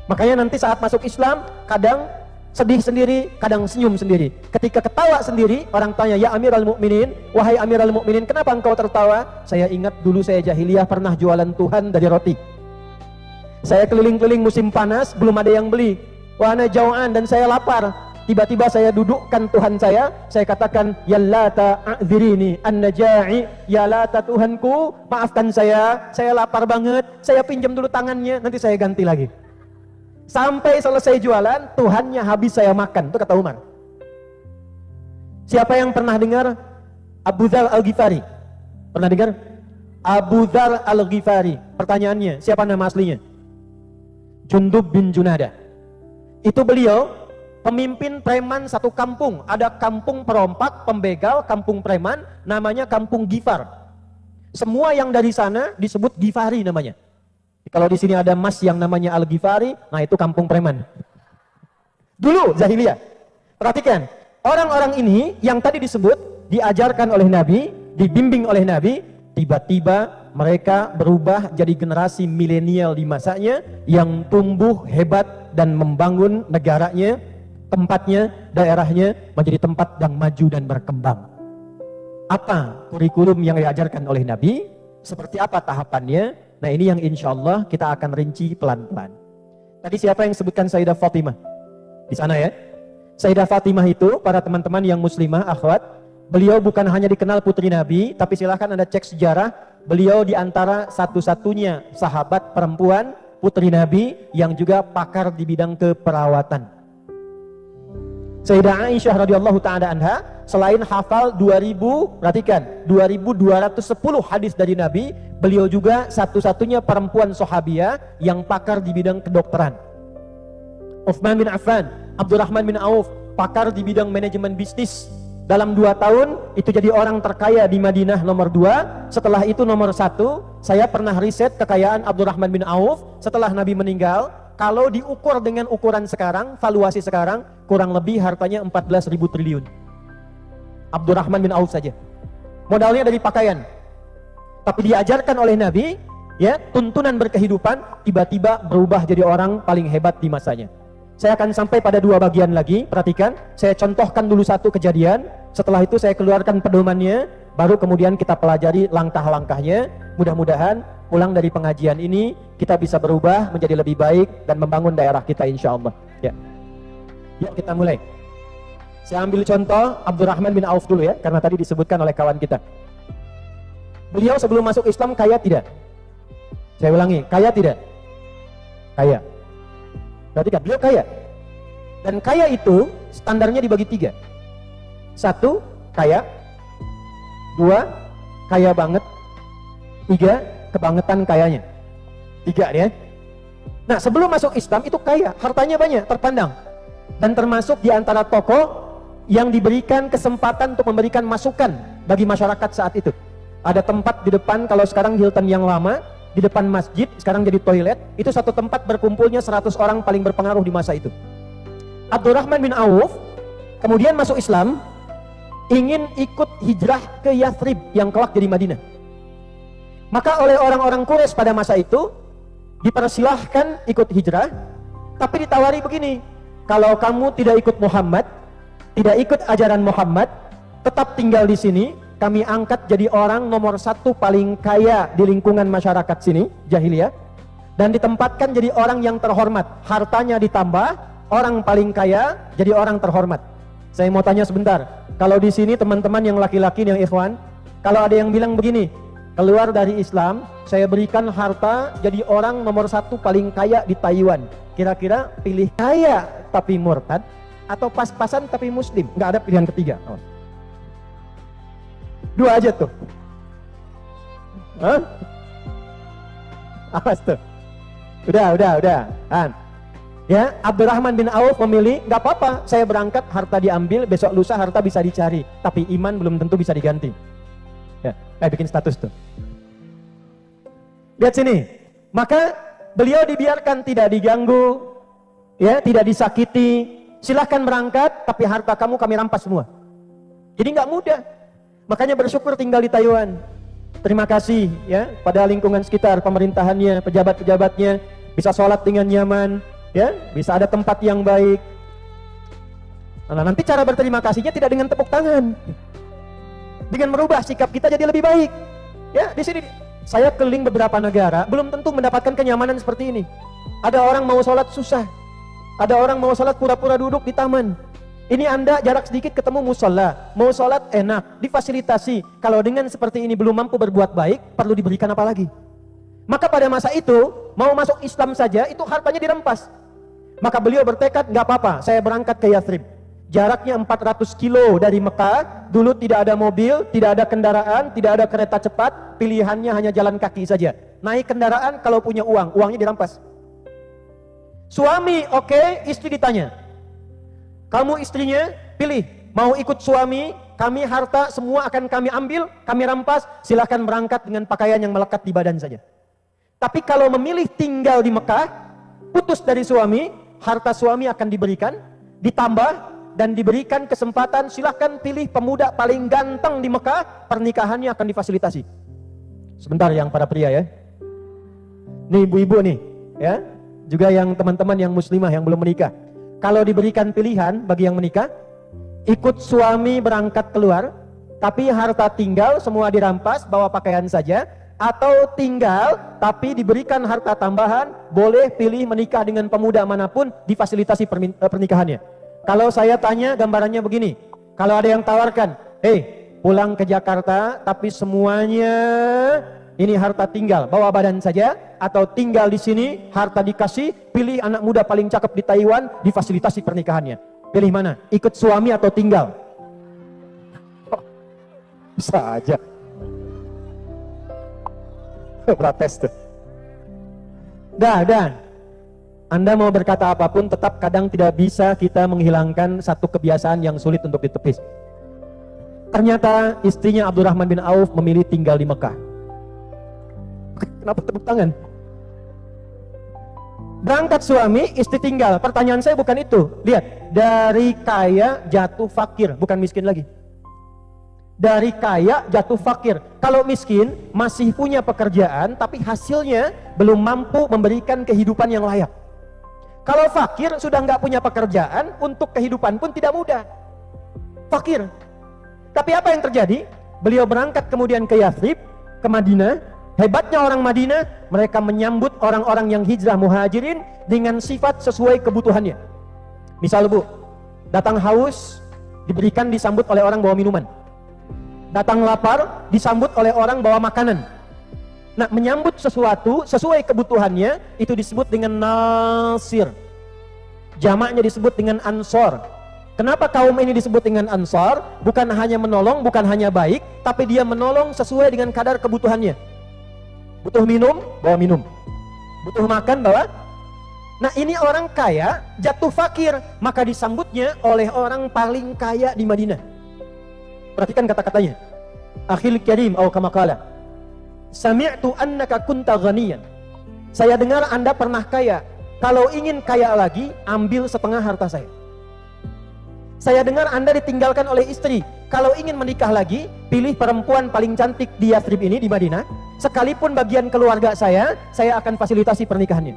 Makanya nanti saat masuk Islam, kadang sedih sendiri, kadang senyum sendiri. Ketika ketawa sendiri, orang tanya, ya Amirul Mukminin, wahai Amirul Mukminin, kenapa engkau tertawa? Saya ingat dulu saya jahiliyah pernah jualan Tuhan dari roti. Saya keliling-keliling musim panas, belum ada yang beli. Wa ana jau'an, dan saya lapar. Tiba-tiba saya dudukkan Tuhan saya katakan, ya Lata a'dzirini an-naja'i, ya Lata Tuhanku, maafkan saya lapar banget, saya pinjam dulu tangannya, nanti saya ganti lagi. Sampai selesai jualan, Tuhannya habis saya makan, itu kata Umar. Siapa yang pernah dengar Abu Dzar Al-Ghifari? Pernah dengar? Abu Dzar Al-Ghifari. Pertanyaannya, siapa nama aslinya? Jundub bin Junadah. Itu beliau pemimpin preman satu kampung. Ada kampung perompak, pembegal, kampung preman, namanya kampung Ghifar. Semua yang dari sana disebut Ghifari namanya. Kalau di sini ada mas yang namanya Al-Ghifari, nah itu kampung preman. Dulu jahiliyah. Perhatikan, orang-orang ini yang tadi disebut, diajarkan oleh Nabi, dibimbing oleh Nabi, tiba-tiba mereka berubah jadi generasi milenial di masanya yang tumbuh hebat dan membangun negaranya, tempatnya, daerahnya menjadi tempat yang maju dan berkembang. Apa kurikulum yang diajarkan oleh Nabi? Seperti apa tahapannya? Nah ini yang insya Allah kita akan rinci pelan-pelan. Tadi siapa yang sebutkan Sayyidah Fatimah? Di sana ya. Sayyidah Fatimah itu, para teman-teman yang muslimah, akhwat, beliau bukan hanya dikenal putri Nabi, tapi silahkan Anda cek sejarah, beliau diantara satu-satunya sahabat perempuan putri Nabi yang juga pakar di bidang keperawatan. Sayyidah Aisyah radhiyallahu ta'ala anha, selain hafal 2210 hadis dari Nabi, beliau juga satu-satunya perempuan sahabiah yang pakar di bidang kedokteran. Utsman bin Affan, Abdurrahman bin Auf, pakar di bidang manajemen bisnis. Dalam 2 tahun, itu jadi orang terkaya di Madinah nomor 2. Setelah itu nomor 1, saya pernah riset kekayaan Abdurrahman bin Auf setelah Nabi meninggal. Kalau diukur dengan ukuran sekarang, valuasi sekarang, kurang lebih hartanya 14.000 triliun. Abdurrahman bin Auf saja. Modalnya dari pakaian. Tapi diajarkan oleh Nabi, ya, tuntunan berkehidupan, tiba-tiba berubah jadi orang paling hebat di masanya. Saya akan sampai pada 2 bagian lagi, perhatikan. Saya contohkan dulu satu kejadian, setelah itu saya keluarkan pedomannya, baru kemudian kita pelajari langkah-langkahnya. Mudah-mudahan pulang dari pengajian ini kita bisa berubah menjadi lebih baik dan membangun daerah kita insya Allah. Ya. Yuk kita mulai. Saya ambil contoh Abdurrahman bin Auf dulu ya, karena tadi disebutkan oleh kawan kita. Beliau sebelum masuk Islam kaya tidak? Saya ulangi, kaya tidak? Kaya. Berarti kan beliau kaya. Dan kaya itu standarnya dibagi 3. 1, kaya. 2, kaya banget. 3, kebangetan kayanya. 3 ya. Nah sebelum masuk Islam itu kaya, hartanya banyak, terpandang. Dan termasuk di antara tokoh yang diberikan kesempatan untuk memberikan masukan bagi masyarakat saat itu. Ada tempat di depan, kalau sekarang Hilton yang lama, di depan masjid, sekarang jadi toilet, itu satu tempat berkumpulnya 100 orang paling berpengaruh di masa itu. Abdurrahman bin Auf kemudian masuk Islam, ingin ikut hijrah ke Yathrib yang kelak jadi Madinah. Maka oleh orang-orang Quraisy pada masa itu dipersilahkan ikut hijrah, tapi ditawari begini, kalau kamu tidak ikut Muhammad, tidak ikut ajaran Muhammad, tetap tinggal di sini, kami angkat jadi orang nomor 1 paling kaya di lingkungan masyarakat sini, jahiliyah, dan ditempatkan jadi orang yang terhormat, hartanya ditambah, orang paling kaya jadi orang terhormat. Saya mau tanya sebentar, kalau di sini teman-teman yang laki-laki, yang ikhwan, kalau ada yang bilang begini, keluar dari Islam, saya berikan harta jadi orang nomor 1 paling kaya di Taiwan. Kira-kira pilih kaya tapi murtad atau pas-pasan tapi muslim? Nggak ada pilihan ketiga. Oh. 2 aja tuh. Hah? Awas tuh. Udah. Ya, Abdurrahman bin Auf memilih, nggak apa-apa, saya berangkat, harta diambil, besok lusa harta bisa dicari, tapi iman belum tentu bisa diganti. Ya, bikin status tuh. Lihat sini. Maka beliau dibiarkan tidak diganggu, ya, tidak disakiti, silahkan berangkat, tapi harta kamu kami rampas semua. Jadi nggak mudah. Makanya bersyukur tinggal di Taiwan. Terima kasih ya pada lingkungan sekitar, pemerintahannya, pejabat-pejabatnya, bisa sholat dengan nyaman, ya, bisa ada tempat yang baik. Nah, nanti cara berterima kasihnya tidak dengan tepuk tangan, dengan merubah sikap kita jadi lebih baik. Ya, di sini saya keliling beberapa negara, belum tentu mendapatkan kenyamanan seperti ini. Ada orang mau sholat susah, ada orang mau sholat pura-pura duduk di taman. Ini Anda jarak sedikit ketemu musola, mau sholat enak, difasilitasi. Kalau dengan seperti ini belum mampu berbuat baik, perlu diberikan apa lagi? Maka pada masa itu, mau masuk Islam saja, itu hartanya dirampas. Maka beliau bertekad, nggak apa-apa, saya berangkat ke Yathrib. Jaraknya 400 kilo dari Mekah, dulu tidak ada mobil, tidak ada kendaraan, tidak ada kereta cepat, pilihannya hanya jalan kaki saja. Naik kendaraan kalau punya uang, uangnya dirampas. Suami oke, istri ditanya, kamu istrinya pilih, mau ikut suami, kami harta semua akan kami ambil, kami rampas, silahkan berangkat dengan pakaian yang melekat di badan saja. Tapi kalau memilih tinggal di Mekah, putus dari suami, harta suami akan diberikan, ditambah dan diberikan kesempatan, silahkan pilih pemuda paling ganteng di Mekah, pernikahannya akan difasilitasi. Sebentar yang para pria ya. Nih ibu-ibu nih, ya. Juga yang teman-teman yang muslimah yang belum menikah. Kalau diberikan pilihan bagi yang menikah, ikut suami berangkat keluar, tapi harta tinggal semua dirampas, bawa pakaian saja, atau tinggal tapi diberikan harta tambahan, boleh pilih menikah dengan pemuda manapun, difasilitasi pernikahannya. Kalau saya tanya gambarannya begini, kalau ada yang tawarkan, pulang ke Jakarta tapi semuanya ini harta tinggal, bawa badan saja, atau tinggal di sini, harta dikasih, pilih anak muda paling cakep di Taiwan, difasilitasi pernikahannya. Pilih mana? Ikut suami atau tinggal? Bisa aja. Protes tuh. Dah. Anda mau berkata apapun, tetap kadang tidak bisa kita menghilangkan satu kebiasaan yang sulit untuk ditepis. Ternyata istrinya Abdurrahman bin Auf memilih tinggal di Mekah. Kenapa tepuk tangan? Berangkat suami, istri tinggal. Pertanyaan saya bukan itu. Lihat, dari kaya jatuh fakir, bukan miskin lagi. Dari kaya jatuh fakir. Kalau miskin masih punya pekerjaan, tapi hasilnya belum mampu memberikan kehidupan yang layak. Kalau fakir sudah nggak punya pekerjaan, untuk kehidupan pun tidak mudah. Fakir. Tapi apa yang terjadi? Beliau berangkat kemudian ke Yathrib, ke Madinah. Hebatnya orang Madinah, mereka menyambut orang-orang yang hijrah muhajirin dengan sifat sesuai kebutuhannya. Misal Bu, datang haus, diberikan disambut oleh orang bawa minuman. Datang lapar, disambut oleh orang bawa makanan. Nah, menyambut sesuatu sesuai kebutuhannya, itu disebut dengan nasir. Jamaknya disebut dengan ansor. Kenapa kaum ini disebut dengan ansor? Bukan hanya menolong, bukan hanya baik, tapi dia menolong sesuai dengan kadar kebutuhannya. Butuh minum, bawa minum. Butuh makan, bawa. Nah, ini orang kaya jatuh fakir, maka disambutnya oleh orang paling kaya di Madinah. Perhatikan kata-katanya. Akhil karim atau kama qala, sami'tu annaka kunta ghaniyan. Saya dengar Anda pernah kaya. Kalau ingin kaya lagi, ambil setengah harta saya. Saya dengar Anda ditinggalkan oleh istri. Kalau ingin menikah lagi, pilih perempuan paling cantik di Yathrib ini, di Madinah. Sekalipun bagian keluarga saya akan fasilitasi pernikahannya.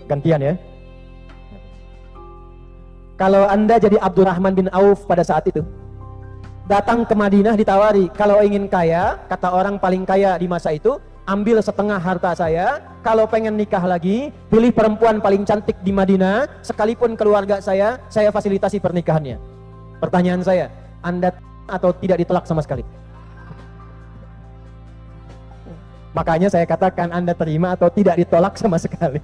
Gantian ya. Kalau Anda jadi Abdurrahman bin Auf pada saat itu, datang ke Madinah ditawari, kalau ingin kaya, kata orang paling kaya di masa itu, ambil setengah harta saya. Kalau pengen nikah lagi, pilih perempuan paling cantik di Madinah. Sekalipun keluarga saya fasilitasi pernikahannya. Pertanyaan saya, Anda atau tidak ditolak sama sekali? Makanya saya katakan Anda terima atau tidak ditolak sama sekali.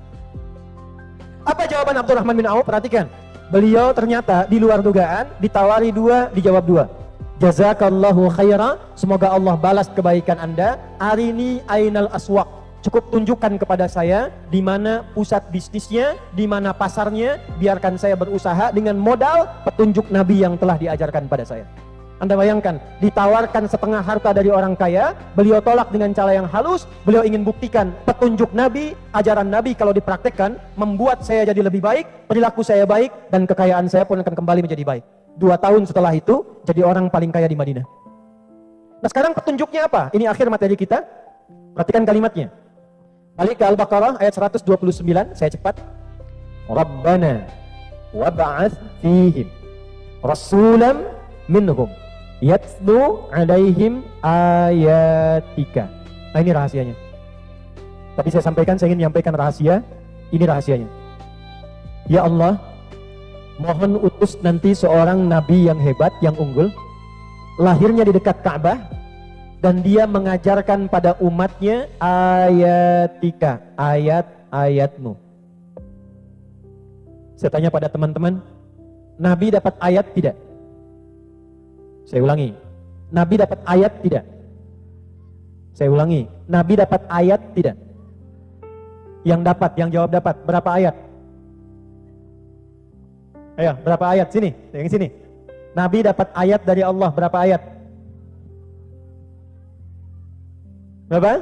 Apa jawaban Abdurrahman bin Auf? Perhatikan. Beliau ternyata di luar dugaan, ditawari 2, dijawab 2. Jazakallahu khaira, semoga Allah balas kebaikan Anda. Arini ainal aswaq. Cukup tunjukkan kepada saya di mana pusat bisnisnya, di mana pasarnya, biarkan saya berusaha dengan modal petunjuk Nabi yang telah diajarkan pada saya. Anda bayangkan, ditawarkan setengah harta dari orang kaya, beliau tolak dengan cara yang halus, beliau ingin buktikan petunjuk Nabi, ajaran Nabi kalau dipraktekkan, membuat saya jadi lebih baik, perilaku saya baik, dan kekayaan saya pun akan kembali menjadi baik. 2 tahun setelah itu, jadi orang paling kaya di Madinah. Nah sekarang petunjuknya apa? Ini akhir materi kita, perhatikan kalimatnya. Balik ke Al-Baqarah ayat 129, saya cepat. Rabbana wab'ats fihim rasulam minhum yatlu alaihim ayatika. Nah ini rahasianya. Tapi saya sampaikan, saya ingin menyampaikan rahasia. Ini rahasianya. Ya Allah, mohon utus nanti seorang nabi yang hebat, yang unggul, lahirnya di dekat Ka'bah, dan dia mengajarkan pada umatnya ayatika, ayat-ayatmu. Saya tanya pada teman-teman, Nabi dapat ayat tidak? Saya ulangi, Nabi dapat ayat tidak? Saya ulangi, Nabi dapat ayat tidak? Yang dapat, yang jawab dapat, berapa ayat? Ayo, berapa ayat? Sini, yang sini. Nabi dapat ayat dari Allah, berapa ayat? Berapa?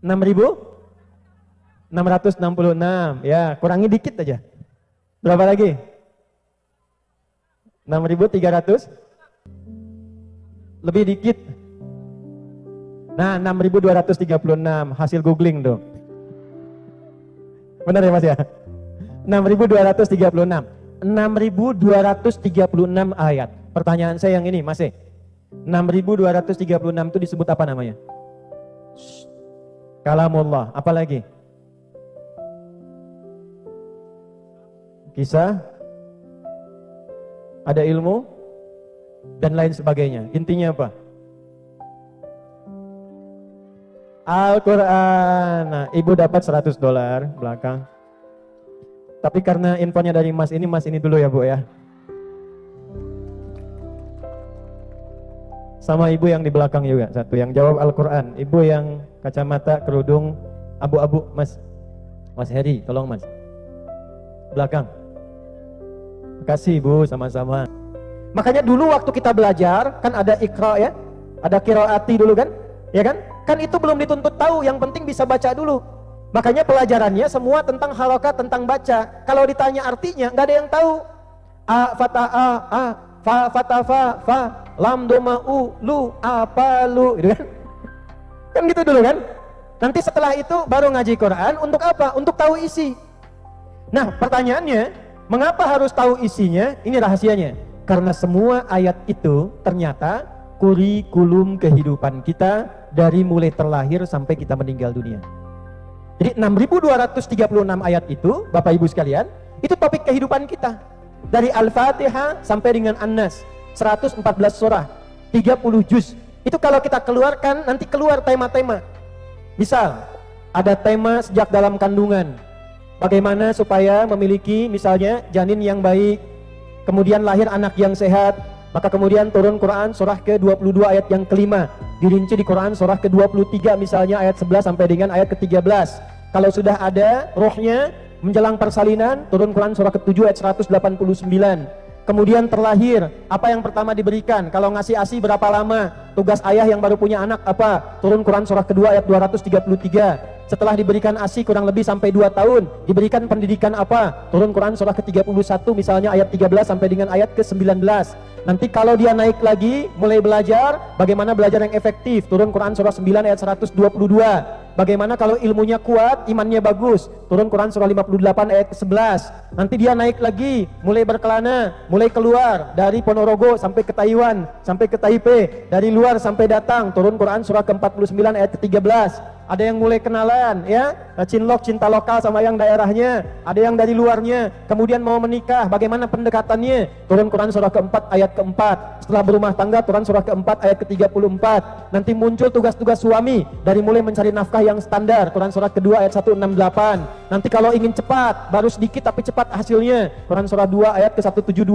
6.666. Ya, kurangi dikit aja. Berapa lagi? 6.300? Lebih dikit. Nah, 6.236. Hasil googling tuh. Benar ya Mas ya? 6.236. 6.236 ayat. Pertanyaan saya yang ini, Mas. 6.236 itu disebut apa namanya? Kalamullah. Apa lagi? Kisah, ada ilmu, dan lain sebagainya. Intinya apa? Al-Quran. Nah, ibu dapat $100 belakang. Tapi karena infonya dari Mas ini dulu ya Bu ya. Sama ibu yang di belakang juga, satu yang jawab Al-Quran. Ibu yang kacamata, kerudung, abu-abu, Mas Heri, tolong Mas. Belakang. Kasih Ibu, sama-sama. Makanya dulu waktu kita belajar, kan ada Iqra ya, ada qiraati dulu kan, ya kan? Kan itu belum dituntut tahu, yang penting bisa baca dulu. Makanya pelajarannya semua tentang halakat, tentang baca. Kalau ditanya artinya, nggak ada yang tahu. A, fatah, a, fa, fatah, fa, lam, doma, lu, apa, lu, gitu kan? Kan gitu dulu kan? Nanti setelah itu baru ngaji Quran, untuk apa? Untuk tahu isi. Nah pertanyaannya, mengapa harus tahu isinya? Ini rahasianya. Karena semua ayat itu ternyata kurikulum kehidupan kita dari mulai terlahir sampai kita meninggal dunia. Jadi 6.236 ayat itu, Bapak Ibu sekalian, itu topik kehidupan kita. Dari Al-Fatihah sampai dengan An-Nas, 114 surah, 30 juz. Itu kalau kita keluarkan, nanti keluar tema-tema. Misal, ada tema sejak dalam kandungan. Bagaimana supaya memiliki misalnya janin yang baik, kemudian lahir anak yang sehat, maka kemudian turun Quran surah ke-22 ayat yang kelima, dirinci di Quran surah ke-23 misalnya ayat 11 sampai dengan ayat ke-13. Kalau sudah ada rohnya menjelang persalinan, turun Quran surah ke-7 ayat 189. Kemudian terlahir, apa yang pertama diberikan? Kalau ngasih ASI berapa lama? Tugas ayah yang baru punya anak apa? Turun Quran surah kedua ayat 233. Setelah diberikan ASI kurang lebih sampai 2 tahun, diberikan pendidikan apa? Turun Quran surah ke-31 misalnya ayat 13 sampai dengan ayat ke-19. Nanti kalau dia naik lagi, mulai belajar, bagaimana belajar yang efektif? Turun Quran surah 9 ayat 122. Bagaimana kalau ilmunya kuat, imannya bagus? Turun Quran surah 58 ayat ke-11. Nanti dia naik lagi, mulai berkelana, mulai keluar dari Ponorogo sampai ke Taiwan, sampai ke Taipei, dari luar sampai datang, turun Quran surah ke-49 ayat ke-13. Ada yang mulai kenalan ya, cinlok, cinta lokal sama yang daerahnya, ada yang dari luarnya, kemudian mau menikah, bagaimana pendekatannya? Turun Quran surah ke-4 ayat ke-4. Setelah berumah tangga, turun surah ke-4 ayat ke-34. Nanti muncul tugas-tugas suami, dari mulai mencari nafkah yang standar, Quran surah kedua ayat 168. Nanti kalau ingin cepat, baru sedikit tapi cepat hasilnya, Quran surah 2 ayat ke-172.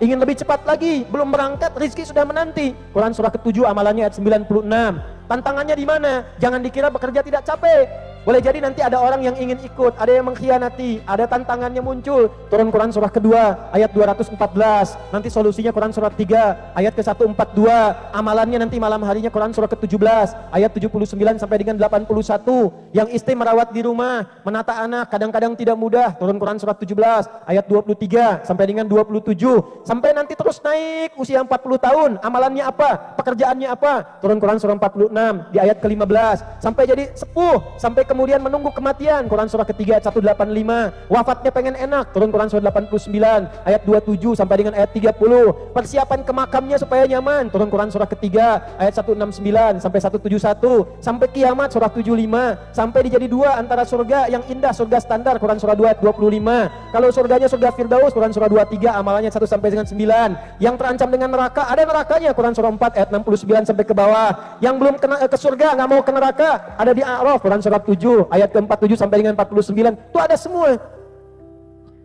Ingin lebih cepat lagi, belum berangkat, rizki sudah menanti, Quran surah ke-7 amalannya ayat 96. Tantangannya di mana? Jangan dikira bekerja tidak capek. Boleh jadi nanti ada orang yang ingin ikut, ada yang mengkhianati, ada tantangannya muncul. Turun Quran surah kedua, ayat 214. Nanti solusinya Quran surah 3, ayat ke-142. Amalannya nanti malam harinya Quran surah ke-17, ayat 79 sampai dengan 81. Yang istri merawat di rumah, menata anak, kadang-kadang tidak mudah. Turun Quran surah 17, ayat 23 sampai dengan 27. Sampai nanti terus naik usia 40 tahun. Amalannya apa? Pekerjaannya apa? Turun Quran surah 46 di ayat ke-15. Sampai jadi sepuh, sampai kemudian menunggu kematian. Quran surah ketiga ayat 185. Wafatnya pengen enak. Turun Quran surah 89 ayat 27 sampai dengan ayat 30. Persiapan ke makamnya supaya nyaman. Turun Quran surah ketiga ayat 169 sampai 171. Sampai kiamat surah 75. Sampai dijadi dua antara surga yang indah, surga standar. Quran surah 2 ayat 25. Kalau surganya surga Firdaus, Quran surah 23 amalannya 1 sampai dengan 9. Yang terancam dengan neraka, ada nerakanya. Quran surah 4 ayat 69 sampai ke bawah. Yang belum kena ke surga, nggak mau ke neraka, ada di A'raf, Quran surah 7 ayat ke-47 sampai dengan 49. Itu ada semua.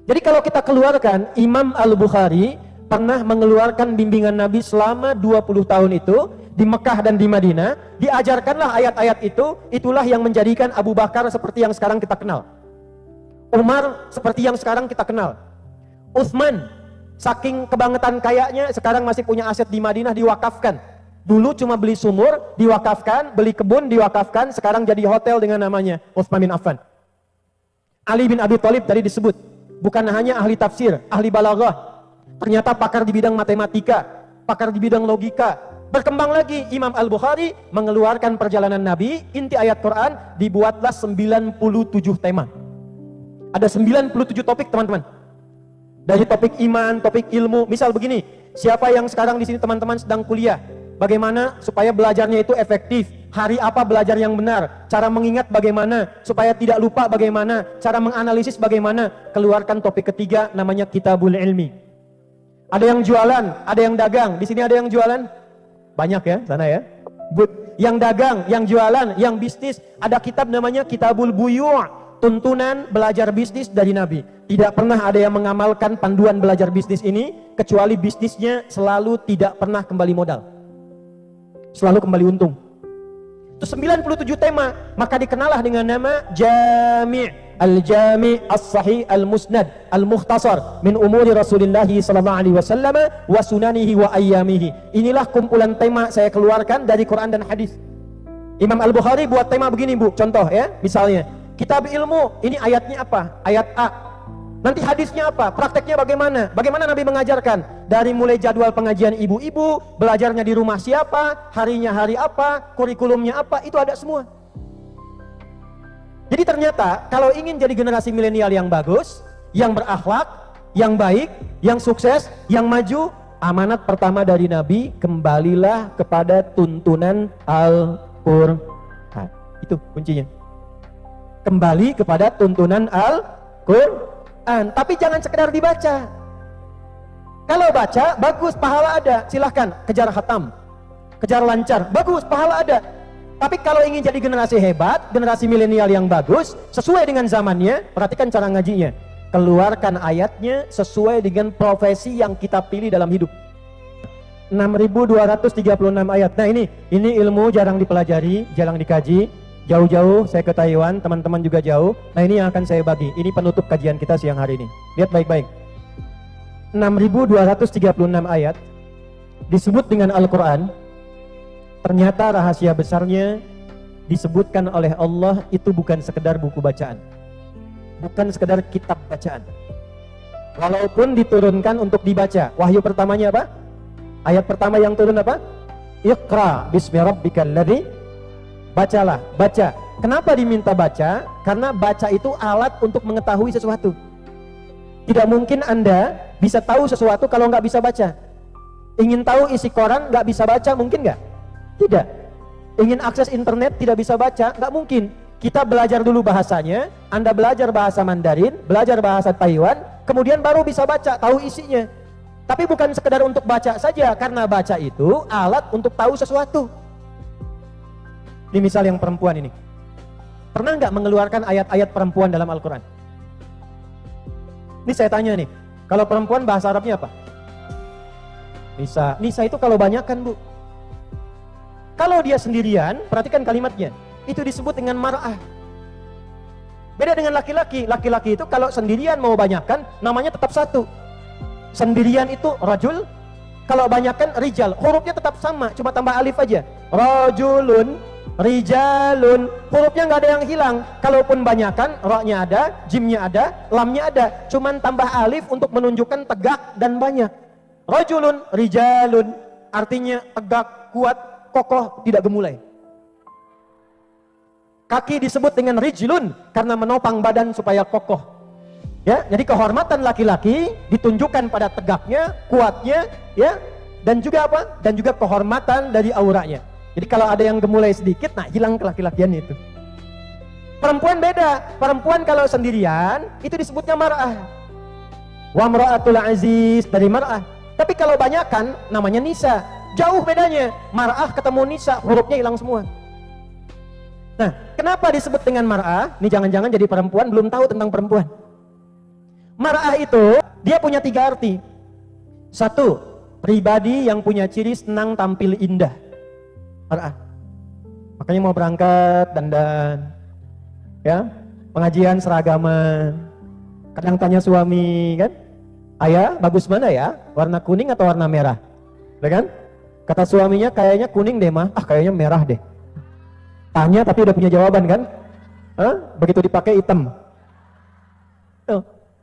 Jadi kalau kita keluarkan, Imam Al-Bukhari pernah mengeluarkan bimbingan Nabi selama 20 tahun itu di Mekah dan di Madinah. Diajarkanlah ayat-ayat itu. Itulah yang menjadikan Abu Bakar seperti yang sekarang kita kenal, Umar seperti yang sekarang kita kenal, Utsman saking kebangetan kayanya sekarang masih punya aset di Madinah diwakafkan. Dulu cuma beli sumur, diwakafkan, beli kebun, diwakafkan, sekarang jadi hotel dengan namanya Utsman bin Affan. Ali bin Abi Thalib tadi disebut, bukan hanya ahli tafsir, ahli balaghah, ternyata pakar di bidang matematika, pakar di bidang logika. Berkembang lagi, Imam Al-Bukhari mengeluarkan perjalanan Nabi, inti ayat Quran, dibuatlah 97 tema. Ada 97 topik, teman-teman. Dari topik iman, topik ilmu, misal begini, siapa yang sekarang di sini teman-teman sedang kuliah? Bagaimana supaya belajarnya itu efektif? Hari apa belajar yang benar? Cara mengingat bagaimana? Supaya tidak lupa bagaimana? Cara menganalisis bagaimana? Keluarkan topik ketiga namanya Kitabul Ilmi. Ada yang jualan, ada yang dagang. Di sini ada yang jualan? Banyak ya, sana ya. Yang dagang, yang jualan, yang bisnis. Ada kitab namanya Kitabul Buyu'. Tuntunan belajar bisnis dari Nabi. Tidak pernah ada yang mengamalkan panduan belajar bisnis ini kecuali bisnisnya selalu tidak pernah kembali modal. Selalu kembali untung. Itu 97 tema, maka dikenallah dengan nama Jami' Al-Jami' As-Sahih Al-Musnad Al-Mukhtasar min umuri Rasulullah sallallahu alaihi wasallam wa sunanihi wa ayyamihi. Inilah kumpulan tema saya keluarkan dari Quran dan hadis. Imam Al-Bukhari buat tema begini, Bu. Contoh ya, misalnya Kitab ilmu, ini ayatnya apa? Ayat A. Nanti hadisnya apa? Prakteknya bagaimana? Bagaimana Nabi mengajarkan? Dari mulai jadwal pengajian ibu-ibu, belajarnya di rumah siapa, harinya hari apa, kurikulumnya apa, itu ada semua. Jadi ternyata kalau ingin jadi generasi milenial yang bagus, yang berakhlak, yang baik, yang sukses, yang maju, amanat pertama dari Nabi, kembalilah kepada tuntunan Al-Qur'an. Itu kuncinya. Kembali kepada tuntunan Al-Qur'an. Tapi jangan sekedar dibaca. Kalau baca, bagus, pahala ada, silahkan kejar khatam, kejar lancar, bagus, pahala ada. Tapi kalau ingin jadi generasi hebat, generasi milenial yang bagus, sesuai dengan zamannya, perhatikan cara ngajinya. Keluarkan ayatnya sesuai dengan profesi yang kita pilih dalam hidup. 6.236 ayat. Nah ini ilmu jarang dipelajari, jarang dikaji. Jauh-jauh saya ke Taiwan, teman-teman juga jauh. Nah ini yang akan saya bagi. Ini penutup kajian kita siang hari ini. Lihat baik-baik. 6.236 ayat disebut dengan Al-Quran. Ternyata rahasia besarnya disebutkan oleh Allah itu bukan sekedar buku bacaan, bukan sekedar kitab bacaan. Walaupun diturunkan untuk dibaca. Wahyu pertamanya apa? Ayat pertama yang turun apa? Iqra bismi rabbikal ladzi. Bacalah, baca. Kenapa diminta baca? Karena baca itu alat untuk mengetahui sesuatu. Tidak mungkin Anda bisa tahu sesuatu kalau nggak bisa baca. Ingin tahu isi koran nggak bisa baca, mungkin nggak? Tidak. Ingin akses internet tidak bisa baca, nggak mungkin. Kita belajar dulu bahasanya, Anda belajar bahasa Mandarin, belajar bahasa Taiwan, kemudian baru bisa baca, tahu isinya. Tapi bukan sekedar untuk baca saja, karena baca itu alat untuk tahu sesuatu. Ini misal yang perempuan ini. Pernah nggak mengeluarkan ayat-ayat perempuan dalam Al-Quran? Ini saya tanya nih, kalau perempuan bahasa Arabnya apa? Nisa. Nisa itu kalau banyak kan, Bu. Kalau dia sendirian, perhatikan kalimatnya. Itu disebut dengan mar'ah. Beda dengan laki-laki. Laki-laki itu kalau sendirian mau banyakkan, namanya tetap satu. Sendirian itu rajul, kalau banyakkan rijal. Hurufnya tetap sama, cuma tambah alif aja. Rajulun, rijalun, hurufnya nggak ada yang hilang. Kalaupun banyakkan, ra-nya ada, jimnya ada, lamnya ada. Cuman tambah alif untuk menunjukkan tegak dan banyak. Rajulun, rijalun, artinya tegak, kuat, kokoh, tidak gemulai. Kaki disebut dengan rijlun karena menopang badan supaya kokoh. Ya, jadi kehormatan laki-laki ditunjukkan pada tegaknya, kuatnya, ya, dan juga apa? Dan juga kehormatan dari auranya. Jadi kalau ada yang gemulai sedikit, nah hilang kelaki-lakian itu. Perempuan beda. Perempuan kalau sendirian itu disebutnya mar'ah. Wa mar'atul aziz dari mar'ah. Tapi kalau banyakan namanya nisa. Jauh bedanya. Mar'ah ketemu nisa, hurufnya hilang semua. Nah, kenapa disebut dengan mar'ah? Ini jangan-jangan jadi perempuan belum tahu tentang perempuan. Mar'ah itu dia punya 3 arti. 1, pribadi yang punya ciri senang tampil indah. Mar'ah. Makanya mau berangkat dandan, ya, pengajian seragaman. Kadang tanya suami kan, ayah bagus mana ya? Warna kuning atau warna merah? Ya kan? Kata suaminya kayaknya kuning deh mah, kayaknya merah deh. Tanya tapi udah punya jawaban kan? Begitu dipakai hitam.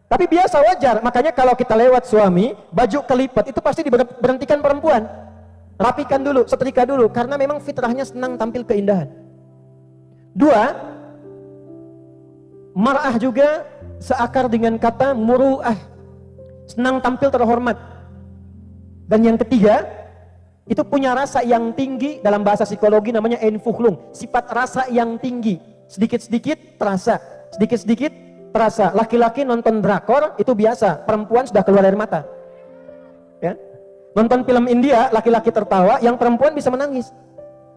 Tapi biasa wajar, makanya kalau kita lewat suami, baju kelipat itu pasti diberhentikan perempuan. Rapikan dulu, setrika dulu, karena memang fitrahnya senang tampil keindahan. 2, mar'ah juga seakar dengan kata muru'ah, senang tampil terhormat. Dan yang ketiga, itu punya rasa yang tinggi, dalam bahasa psikologi namanya enfukhlung, sifat rasa yang tinggi, sedikit-sedikit terasa, sedikit-sedikit terasa. Laki-laki nonton drakor itu biasa, perempuan sudah keluar air mata. Ya. Nonton film India, laki-laki tertawa, yang perempuan bisa menangis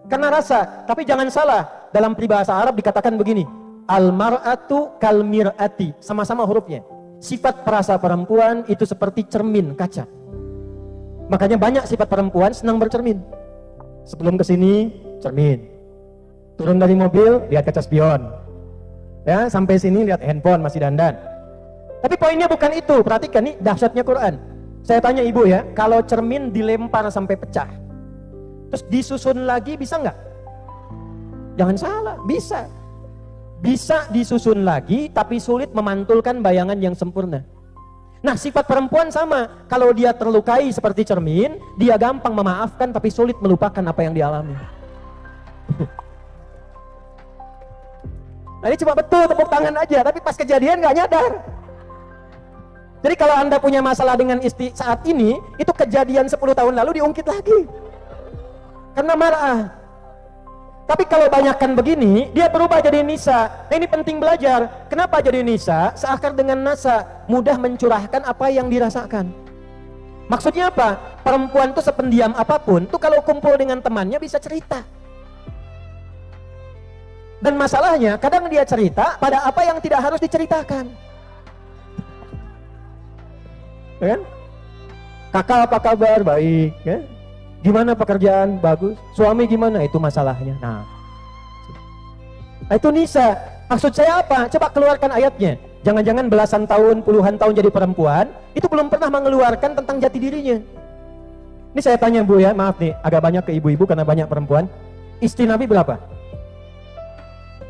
karena rasa. Tapi jangan salah, dalam peribahasa Arab dikatakan begini, al-mar'atu kal mir'ati, sama-sama hurufnya. Sifat perasa perempuan itu seperti cermin kaca. Makanya banyak sifat perempuan senang bercermin. Sebelum kesini cermin, turun dari mobil lihat kaca spion, ya, sampai sini lihat handphone masih dandan. Tapi poinnya bukan itu. Perhatikan nih dahsyatnya Quran. Saya tanya ibu ya, kalau cermin dilempar sampai pecah, terus disusun lagi bisa nggak? Jangan salah, bisa. Bisa disusun lagi, tapi sulit memantulkan bayangan yang sempurna. Nah, sifat perempuan sama. Kalau dia terlukai seperti cermin, dia gampang memaafkan tapi sulit melupakan apa yang dialami. Nah, ini cuma betul tepuk tangan aja, tapi pas kejadian nggak nyadar. Jadi kalau Anda punya masalah dengan istri saat ini, itu kejadian 10 tahun lalu diungkit lagi. Karena mar'ah. Tapi kalau banyakkan begini, dia berubah jadi nisa. Nah, ini penting belajar. Kenapa jadi nisa? Seakar dengan nasa, mudah mencurahkan apa yang dirasakan. Maksudnya apa? Perempuan tuh sependiam apapun, tuh kalau kumpul dengan temannya bisa cerita. Dan masalahnya, kadang dia cerita pada apa yang tidak harus diceritakan. Ya kan? Kakak apa kabar? Baik. Ya? Gimana pekerjaan? Bagus. Suami gimana? Itu masalahnya. Nah, itu nisa. Maksud saya apa? Coba keluarkan ayatnya. Jangan-jangan belasan tahun, puluhan tahun jadi perempuan, itu belum pernah mengeluarkan tentang jati dirinya. Ini saya tanya Bu ya, maaf nih, agak banyak ke ibu-ibu karena banyak perempuan. Istri Nabi berapa?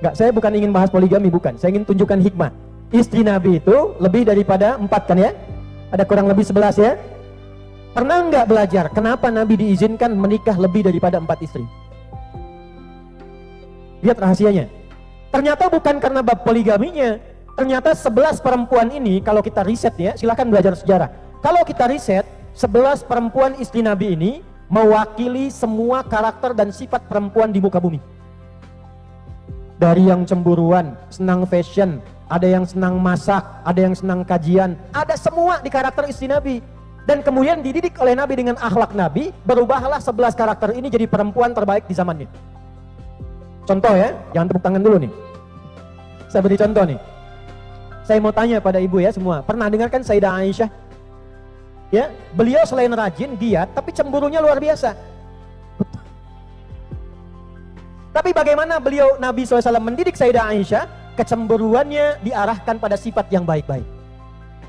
Enggak, saya bukan ingin bahas poligami, bukan. Saya ingin tunjukkan hikmah. Istri Nabi itu lebih daripada 4 kan ya? Ada kurang lebih 11 ya? Pernah nggak belajar kenapa Nabi diizinkan menikah lebih daripada 4 istri? Lihat rahasianya. Ternyata bukan karena bab poligaminya. Ternyata 11 perempuan ini, kalau kita riset ya, silahkan belajar sejarah. Kalau kita riset, 11 perempuan istri Nabi ini mewakili semua karakter dan sifat perempuan di muka bumi. Dari yang cemburuan, senang fashion, ada yang senang masak, ada yang senang kajian, ada semua di karakter istri Nabi. Dan kemudian dididik oleh Nabi dengan akhlak Nabi, berubahlah 11 karakter ini jadi perempuan terbaik di zamannya. Contoh ya, jangan tepuk tangan dulu nih. Saya beri contoh nih. Saya mau tanya pada ibu ya semua, pernah dengarkan Sayyidah Aisyah? Ya, beliau selain rajin, giat, tapi cemburunya luar biasa. Tapi bagaimana beliau Nabi SAW mendidik Sayyidah Aisyah? kecemburuannya diarahkan pada sifat yang baik-baik.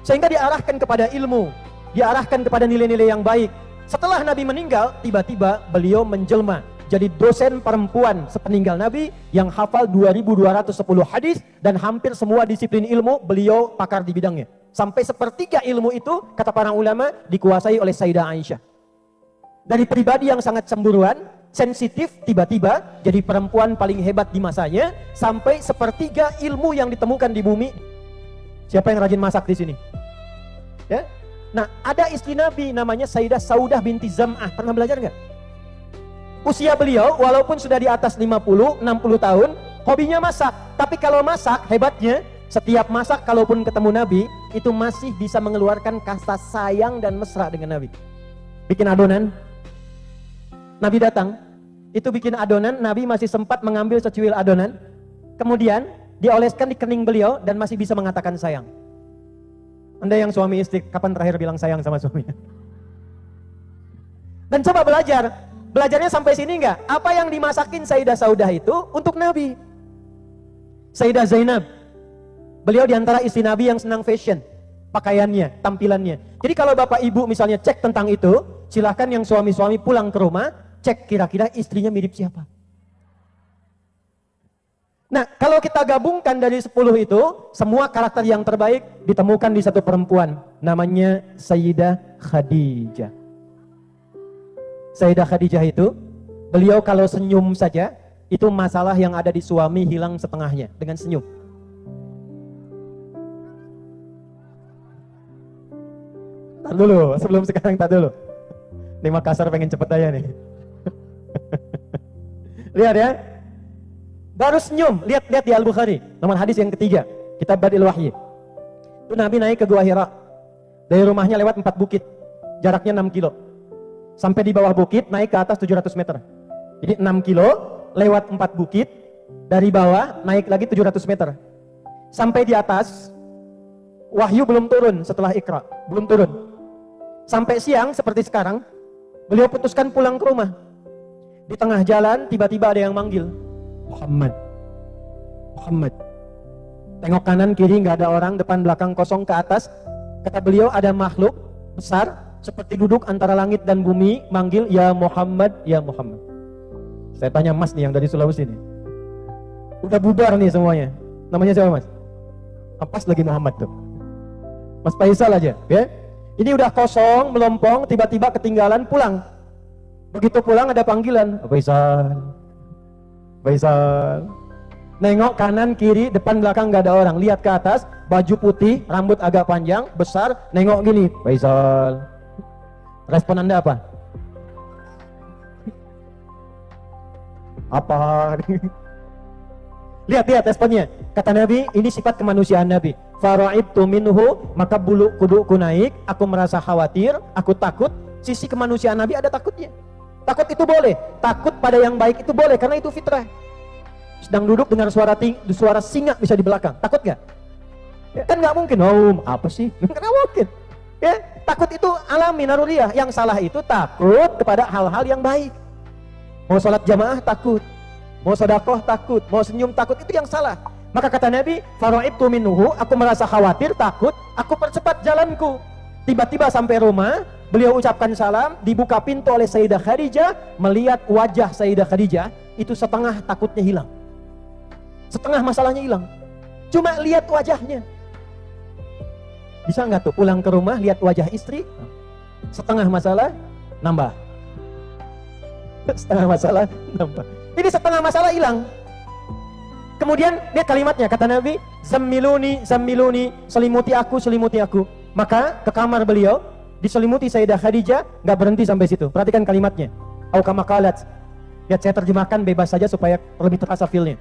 Sehingga diarahkan kepada ilmu, diarahkan kepada nilai-nilai yang baik. Setelah Nabi meninggal, tiba-tiba beliau menjelma jadi dosen perempuan sepeninggal Nabi yang hafal 2210 hadis dan hampir semua disiplin ilmu beliau pakar di bidangnya. Sampai sepertiga ilmu itu, kata para ulama, dikuasai oleh Sayyidah Aisyah. Dari pribadi yang sangat cemburuan, sensitif, tiba-tiba jadi perempuan paling hebat di masanya, sampai sepertiga ilmu yang ditemukan di bumi. Siapa yang rajin masak di sini? Ya? Nah, ada istri Nabi namanya Sayyidah Saudah binti Zam'ah. Pernah belajar nggak? Usia beliau walaupun sudah di atas 50, 60 tahun, hobinya masak. Tapi kalau masak, hebatnya setiap masak kalaupun ketemu Nabi, itu masih bisa mengeluarkan kata sayang dan mesra dengan Nabi. Bikin adonan, Nabi datang, itu bikin adonan, Nabi masih sempat mengambil secuil adonan, kemudian dioleskan di kening beliau dan masih bisa mengatakan sayang. Anda yang suami istri, kapan terakhir bilang sayang sama suaminya? Dan coba belajarnya sampai sini enggak? Apa yang dimasakin Sayyidah Saudah itu untuk Nabi. Sayyidah Zainab, beliau diantara istri Nabi yang senang fashion, pakaiannya, tampilannya. Jadi kalau bapak ibu misalnya cek tentang itu, silahkan yang suami-suami pulang ke rumah, cek kira-kira istrinya mirip siapa. Nah, kalau kita gabungkan dari 10 itu, semua karakter yang terbaik ditemukan di satu perempuan, namanya Sayyidah Khadijah. Sayyidah Khadijah itu, beliau kalau senyum saja, itu masalah yang ada di suami hilang setengahnya dengan senyum. Tar dulu, sebelum sekarang tar dulu. Ini Makassar pengen cepet aja nih. Lihat ya. Baru senyum, lihat di Al-Bukhari, nomor hadis yang ketiga, kitab Badil Wahyi. Itu Nabi naik ke Gua Hira. Dari rumahnya lewat 4 bukit, jaraknya 6 kilo. Sampai di bawah bukit, naik ke atas 700 meter. Jadi 6 kilo, lewat 4 bukit, dari bawah naik lagi 700 meter. Sampai di atas, wahyu belum turun setelah Iqra, belum turun. Sampai siang seperti sekarang, beliau putuskan pulang ke rumah. Di tengah jalan, tiba-tiba ada yang manggil. Muhammad. Tengok kanan kiri nggak ada orang, depan belakang kosong, ke atas. Kata beliau ada makhluk besar seperti duduk antara langit dan bumi, manggil ya Muhammad, ya Muhammad. Saya tanya Mas nih yang dari Sulawesi nih. Udah bubar nih semuanya. Namanya siapa Mas? Pas lagi Muhammad tuh. Mas Faisal aja, ya. Ini udah kosong, melompong, tiba-tiba ketinggalan, pulang. Begitu pulang ada panggilan, Faisal. Nengok kanan kiri depan belakang gak ada orang, lihat ke atas, baju putih, rambut agak panjang, besar, nengok gini, Faisal. Respon Anda apa? Apa? Lihat responnya. Kata Nabi, ini sifat kemanusiaan Nabi. Fara'ibtu minhu, maka bulu kuduku naik, aku merasa khawatir, aku takut. Sisi kemanusiaan Nabi ada takutnya. Takut itu boleh, takut pada yang baik itu boleh, karena itu fitrah. Sedang duduk dengar suara singa bisa di belakang, takut gak? Ya, kan gak mungkin, apa sih? Gak mungkin. Ya, takut itu alami, naruriyah. Yang salah itu takut kepada hal-hal yang baik. Mau sholat jamaah takut, mau sedekah takut, mau senyum takut, itu yang salah. Maka kata Nabi, fara'ibtu minhu, aku merasa khawatir, takut, aku percepat jalanku. Tiba-tiba sampai rumah, beliau ucapkan salam, dibuka pintu oleh Sayyidah Khadijah, melihat wajah Sayyidah Khadijah, itu setengah takutnya hilang. Setengah masalahnya hilang. Cuma lihat wajahnya. Bisa nggak tuh pulang ke rumah, lihat wajah istri, setengah masalah nambah. Setengah masalah nambah. Ini setengah masalah hilang. Kemudian lihat kalimatnya, kata Nabi, Zammiluni, selimuti aku. Maka ke kamar beliau, diselimuti Sayyidah Khadijah, gak berhenti sampai situ. Perhatikan kalimatnya. Au kama qalat. Lihat saya terjemahkan bebas saja supaya lebih terasa feel-nya.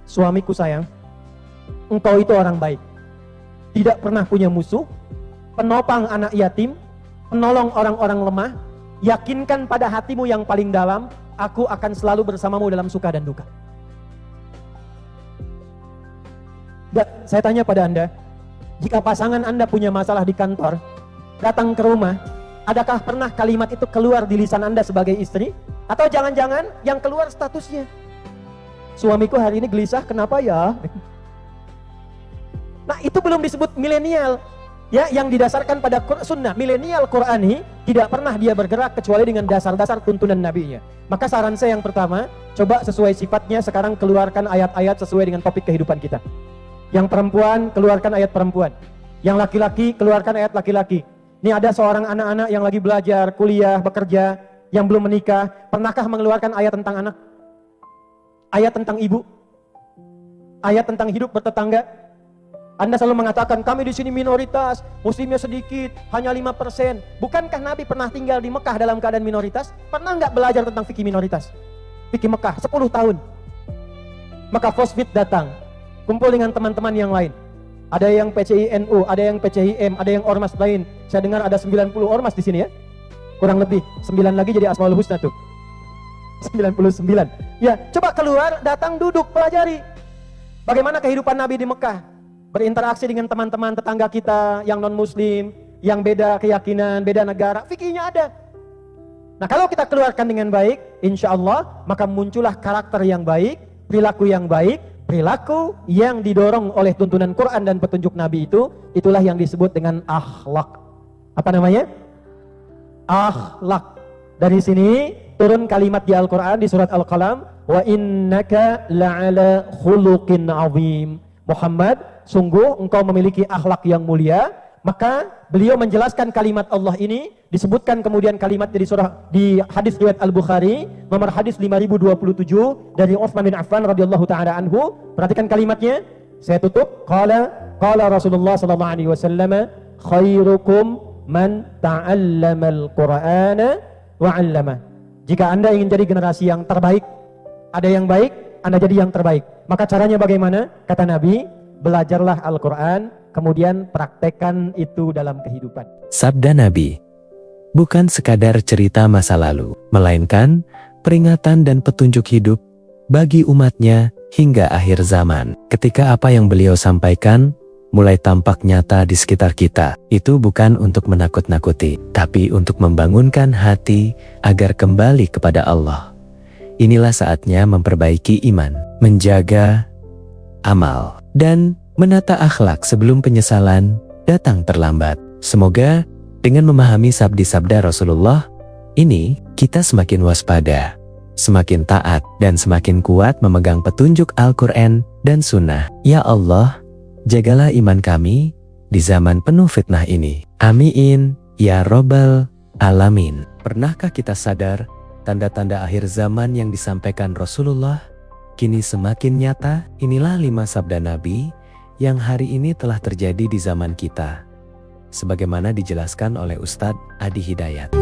Suamiku sayang, engkau itu orang baik. Tidak pernah punya musuh, penopang anak yatim, penolong orang-orang lemah, yakinkan pada hatimu yang paling dalam, aku akan selalu bersamamu dalam suka dan duka. Dan saya tanya pada Anda, jika pasangan Anda punya masalah di kantor, datang ke rumah, adakah pernah kalimat itu keluar di lisan Anda sebagai istri? Atau jangan-jangan yang keluar statusnya, suamiku hari ini gelisah, kenapa ya? Nah, itu belum disebut milenial. Ya, yang didasarkan pada sunnah. Milenial Qur'ani tidak pernah dia bergerak kecuali dengan dasar-dasar tuntunan nabinya. Maka saran saya yang pertama, coba sesuai sifatnya sekarang keluarkan ayat-ayat sesuai dengan topik kehidupan kita. Yang perempuan, keluarkan ayat perempuan. Yang laki-laki, keluarkan ayat laki-laki. Ini ada seorang anak-anak yang lagi belajar, kuliah, bekerja, yang belum menikah. Pernahkah mengeluarkan ayat tentang anak? Ayat tentang ibu? Ayat tentang hidup bertetangga? Anda selalu mengatakan, kami di sini minoritas, muslimnya sedikit, hanya 5%. Bukankah Nabi pernah tinggal di Mekah dalam keadaan minoritas? Pernah nggak belajar tentang fikih minoritas? Fikih Mekah, 10 tahun. Maka Fosfit datang, kumpul dengan teman-teman yang lain. Ada yang PCI-NU, ada yang PCI-M, ada yang ormas lain. Saya dengar ada 90 ormas di sini ya. Kurang lebih, 9 lagi jadi Asmaul Husna tuh. 99. Ya, coba keluar, datang duduk, pelajari. Bagaimana kehidupan Nabi di Mekah? Berinteraksi dengan teman-teman tetangga kita yang non-muslim, yang beda keyakinan, beda negara, fikihnya ada. Nah, kalau kita keluarkan dengan baik, insya Allah, maka muncullah karakter yang baik, perilaku yang baik, perilaku yang didorong oleh tuntunan Quran dan petunjuk Nabi itu, itulah yang disebut dengan akhlak. Apa namanya? Akhlak. Dari sini turun kalimat di Al-Quran di surat Al-Qalam, wa innaka la'ala khuluqin azim. Muhammad, sungguh engkau memiliki akhlak yang mulia. Maka beliau menjelaskan kalimat Allah ini, disebutkan kemudian kalimat di hadis riwayat Al-Bukhari nomor hadis 5027 dari Utsman bin Affan radhiyallahu taala anhu. Perhatikan kalimatnya. Saya tutup. Qala Rasulullah sallallahu alaihi wasallam, khairukum man ta'allama al-Qur'ana wa 'allama. Jika Anda ingin jadi generasi yang terbaik, ada yang baik, Anda jadi yang terbaik. Maka caranya bagaimana? Kata Nabi, belajarlah Al-Quran, kemudian praktekkan itu dalam kehidupan. Sabda Nabi, bukan sekadar cerita masa lalu, melainkan peringatan dan petunjuk hidup bagi umatnya hingga akhir zaman. Ketika apa yang beliau sampaikan mulai tampak nyata di sekitar kita, itu bukan untuk menakut-nakuti, tapi untuk membangunkan hati agar kembali kepada Allah. Inilah saatnya memperbaiki iman, menjaga amal, dan menata akhlak sebelum penyesalan datang terlambat. Semoga dengan memahami sabda Rasulullah ini, kita semakin waspada, semakin taat, dan semakin kuat memegang petunjuk Al-Quran dan Sunnah. Ya Allah, jagalah iman kami di zaman penuh fitnah ini. Amin, ya Robbal Alamin. Pernahkah kita sadar tanda-tanda akhir zaman yang disampaikan Rasulullah kini semakin nyata? Inilah 5 sabda Nabi yang hari ini telah terjadi di zaman kita, sebagaimana dijelaskan oleh Ustadz Adi Hidayat.